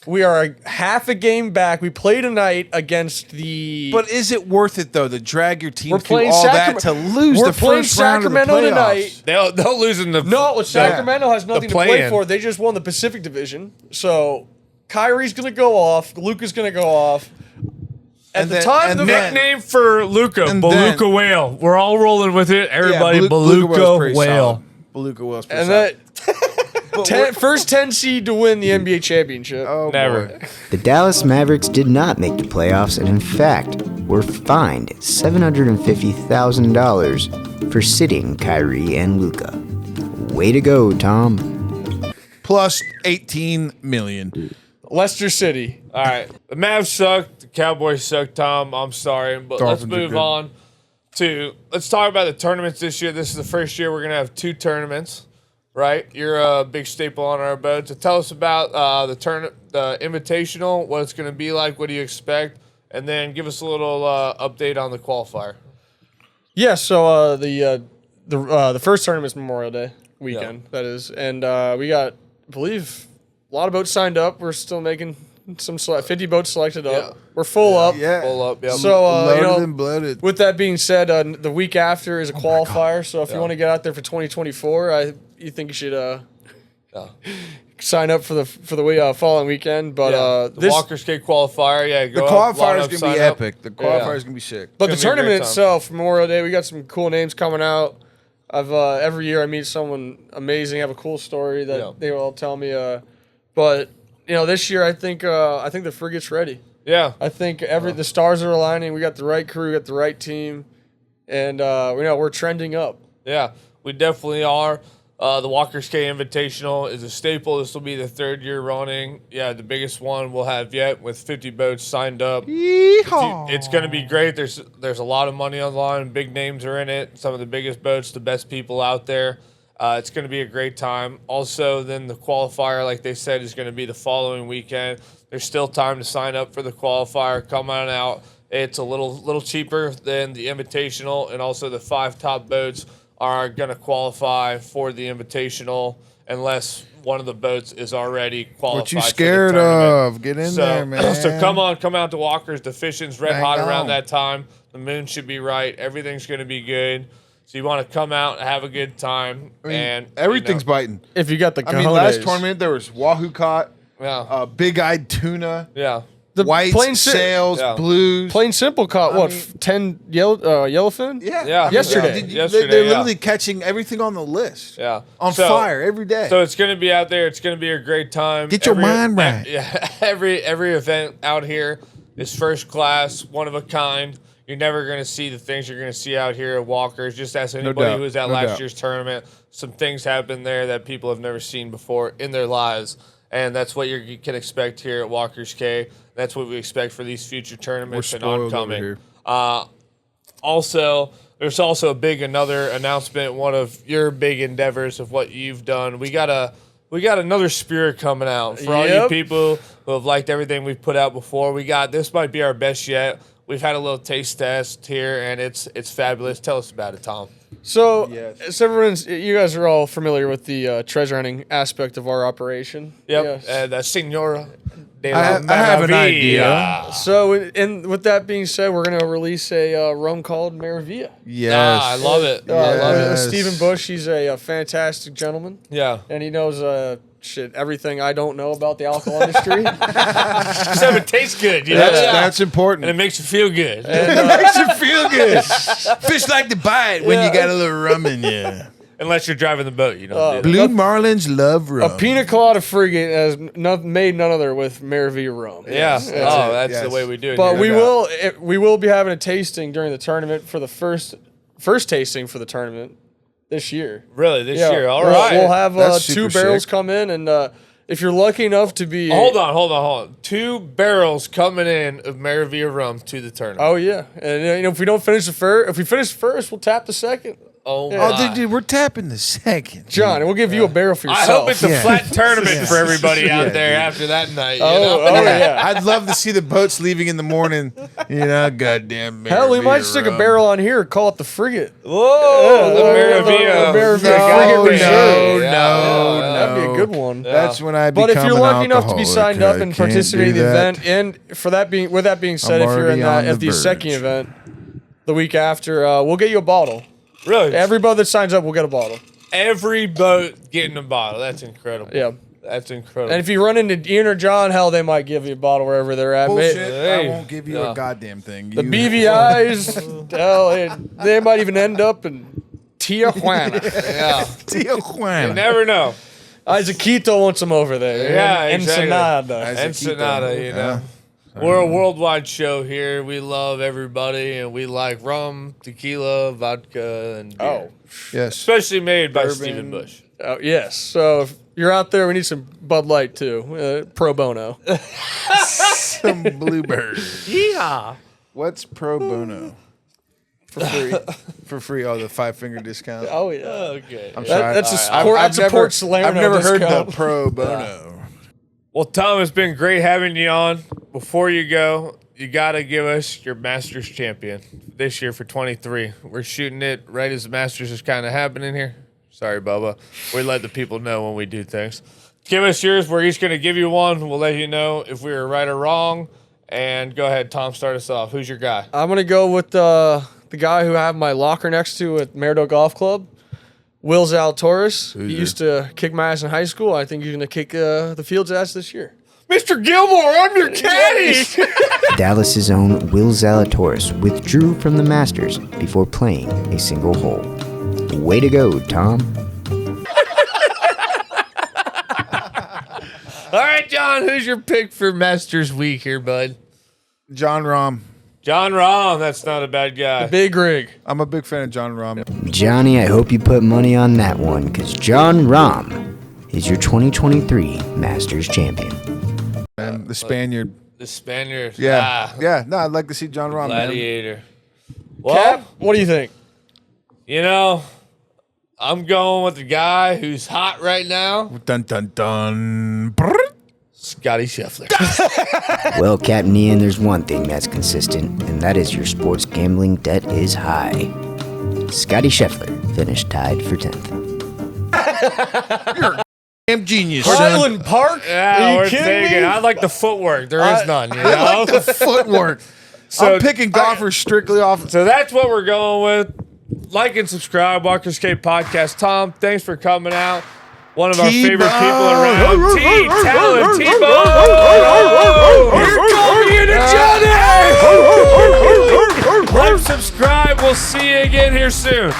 S3: We are half a game back. We play tonight against the.
S2: But is it worth it though to drag your team
S3: we're
S2: through
S3: playing
S2: all that to lose
S3: We're
S2: the
S3: playing
S2: first round of the
S3: Sacramento
S2: playoffs?
S3: tonight.
S1: They'll lose in the
S3: No, Sacramento has nothing to play
S1: play-in.
S3: for. They just won the Pacific Division. So Kyrie's going to go off. Luka's going to go off. At
S2: And
S3: the
S2: then-
S3: time,
S2: and
S3: the
S2: then-
S1: Nickname for Luca,
S2: And
S1: Beluga
S2: then-
S1: Whale. We're all rolling with it. Everybody,
S2: Yeah,
S1: Beluga
S2: pretty
S1: Whale.
S2: solid. Beluga Whale's pretty
S3: and
S2: solid.
S3: that first 10 seed to win the NBA championship.
S2: Oh,
S1: Never.
S2: boy.
S5: The Dallas Mavericks did not make the playoffs and, in fact, were fined $750,000 for sitting Kyrie and Luka. Way to go, Tom.
S2: Plus 18 million.
S3: Leicester City.
S1: All right. The Mavs suck. The Cowboys suck, Tom. I'm sorry. But
S2: Dolphins
S1: let's
S2: are
S1: move
S2: good.
S1: on to let's talk about the tournaments this year. This is the first year we're going to have 2 tournaments, right? You're a big staple on our boat. So tell us about the Invitational, what it's going to be like, what do you expect, and then give us a little update on the qualifier.
S3: Yeah, so the first tournament's Memorial Day weekend, that is. And we got, I believe, a lot of boats signed up. We're still making 50 boats selected up. Yeah. We're full up.
S2: Yeah.
S1: Full up. Yep.
S3: So,
S2: loaded and bloated.
S3: With that being said, the week after is a qualifier. So if you want to get out there for 2024, you think you should sign up for the following weekend. But
S1: the Walker's Cake qualifier,
S2: the qualifier is gonna be epic. The qualifier is gonna be sick.
S3: But the tournament itself, Memorial Day, we got some cool names coming out. I've every year I meet someone amazing, have a cool story that they all tell me. But this year I think the frigate's ready.
S1: Yeah,
S3: I think the stars are aligning. We got the right crew, we got the right team, and we're trending up.
S1: Yeah, we definitely are. The Walker's K Invitational is a staple. This will be the 3rd year running. Yeah, the biggest one we'll have yet with 50 boats signed up. It's going to be great. There's a lot of money on the line. Big names are in it. Some of the biggest boats, the best people out there. It's going to be a great time. Also, then the qualifier, like they said, is going to be the following weekend. There's still time to sign up for the qualifier. Come on out. It's a little cheaper than the Invitational, and also the 5 top boats are going to qualify for the Invitational unless one of the boats is already qualified.
S2: What you scared of? Get in there, man.
S1: So come out to Walker's. The fishing's red hot around that time. The moon should be right. Everything's going to be good. So you want to come out and have a good time. And
S2: everything's biting.
S3: If you got the cojones.
S2: Last tournament there was wahoo caught, big-eyed tuna.
S1: Yeah.
S3: The
S2: whites, sails, blues.
S3: Plain simple caught 10 yellowfin?
S2: Yeah.
S3: Yesterday.
S2: They're literally catching everything on the list.
S1: Yeah.
S2: On fire every day.
S1: So it's going to be out there. It's going to be a great time.
S2: Get your mind right.
S1: Yeah. Every event out here is first class, one of a kind. You're never going to see the things you're going to see out here at Walker's. Just ask anybody who was at last year's tournament. Some things happen there that people have never seen before in their lives. And that's what you can expect here at Walker's K. That's what we expect for these future tournaments and oncoming. Also, there's also another announcement, one of your big endeavors of what you've done. We got another spirit coming out for all you people who have liked everything we've put out before. This might be our best yet. We've had a little taste test here, and it's fabulous. Tell us about it, Tom.
S3: So, you guys are all familiar with the treasure hunting aspect of our operation.
S1: Yep, the Senora de
S2: I have an idea.
S3: So, with that being said, we're going to release a rum called Maravilla.
S2: Yes.
S1: I love it.
S3: I love it. Stephen Bush, he's a fantastic gentleman.
S1: Yeah.
S3: And he knows everything I don't know about the alcohol industry.
S1: Just have it taste good.
S2: That's important.
S1: And it makes you feel good.
S2: It makes you feel good. Fish like to bite when you got a little rum in you.
S1: Unless you're driving the boat, you know.
S2: Blue marlins love rum.
S3: A pina colada frigate has made none other with Maravilla rum.
S1: Yeah. That's the way we do it.
S3: But we will be having a tasting during the tournament for the first tasting for the tournament this year.
S1: Really, this year? All right.
S3: We'll have 2 barrels come in, and if you're lucky enough to be...
S1: Hold on. 2 barrels coming in of Maravilla rum to the tournament.
S3: Oh, yeah. And if we don't finish if we finish first, we'll tap the second.
S1: Oh, my.
S2: Dude, we're tapping the second.
S3: John, and we'll give you a barrel for yourself.
S1: I hope it's a flat tournament for everybody out there after that night.
S3: Yeah.
S2: I'd love to see the boats leaving in the morning. Goddamn.
S3: Hell, we might stick a barrel on here, call it the frigate.
S1: Whoa, the Maravilla.
S3: No. That'd be a good one.
S2: That's when I become
S3: But if you're lucky enough to be
S2: alcoholic,
S3: signed up and participate in the
S2: that.
S3: event, and with that being said, if you're at the second event the week after, we'll get you a bottle.
S1: Really?
S3: Every boat that signs up will get a bottle.
S1: Every boat getting a bottle. That's incredible.
S3: Yeah.
S1: That's incredible.
S3: And if you run into Ian or John, hell, they might give you a bottle wherever they're at.
S2: Bullshit. I won't give you a goddamn thing.
S3: The BVIs, hell, they might even end up in Tijuana.
S2: Tijuana.
S1: You never know.
S3: Isaquito wants them over there.
S1: Yeah, exactly.
S3: Ensenada.
S1: Ensenada, We're a worldwide show here. We love everybody, and we like rum, tequila, vodka, and beer.
S2: Yes.
S1: Especially made by Stephen Bush.
S3: Oh, yes. So if you're out there, we need some Bud Light, too. Pro bono.
S2: Some Bluebird.
S1: Yeah.
S2: What's pro bono?
S3: For free.
S2: For free. Oh, the 5-finger discount.
S3: Oh, yeah.
S1: Okay.
S2: I'm sorry.
S3: That's a Port Salerno
S2: I've never heard
S3: discount.
S2: the pro bono.
S1: Well, Tom, it's been great having you on. Before you go, you got to give us your Masters champion this year for 23. We're shooting it right as the Masters is kind of happening here. Sorry, Bubba. We let the people know when we do things. Give us yours. We're each going to give you one. We'll let you know if we were right or wrong. And go ahead, Tom, start us off. Who's your guy?
S3: I'm going to go with the guy who I have my locker next to at Merido Golf Club, Will Zalatoris. He used to kick my ass in high school. I think he's going to kick the field's ass this year.
S1: Mr. Gilmore, I'm your caddy.
S5: Dallas's own Will Zalatoris withdrew from the Masters before playing a single hole. Way to go, Tom.
S1: All right, John, who's your pick for Masters Week here, bud?
S2: John Rahm.
S1: John Rahm, that's not a bad guy.
S3: Big rig.
S2: I'm a big fan of John Rahm.
S5: Johnny, I hope you put money on that one, because John Rahm is your 2023 Masters champion.
S2: And the Spaniard.
S1: The Spaniard.
S2: Yeah. Yeah. No, I'd like to see John Rahm. Man.
S1: Gladiator. Well,
S3: Cap, what do you think?
S1: you know, I'm going with the guy who's hot right now,
S2: Dun dun dun. Brrr.
S1: Scotty Scheffler.
S5: Well, Captain Ian, there's one thing that's consistent, and that is your sports gambling debt is high. Scotty Scheffler finished tied for 10th.
S2: Damn genius.
S3: Highland Park?
S1: Yeah,
S3: Are you
S1: we're
S3: kidding
S1: thinking.
S3: me?
S1: I like the footwork. There is none, you know?
S2: I like the footwork.
S1: So-
S2: I'm picking golfers strictly off.
S1: So that's what we're going with. Like and subscribe, Walker's Cave Podcast. Tom, thanks for coming out. One of our
S2: T-Bone.
S1: favorite people around. Talent, T-Bone. Here comes you to Johnny. Like, subscribe. We'll see you again here soon.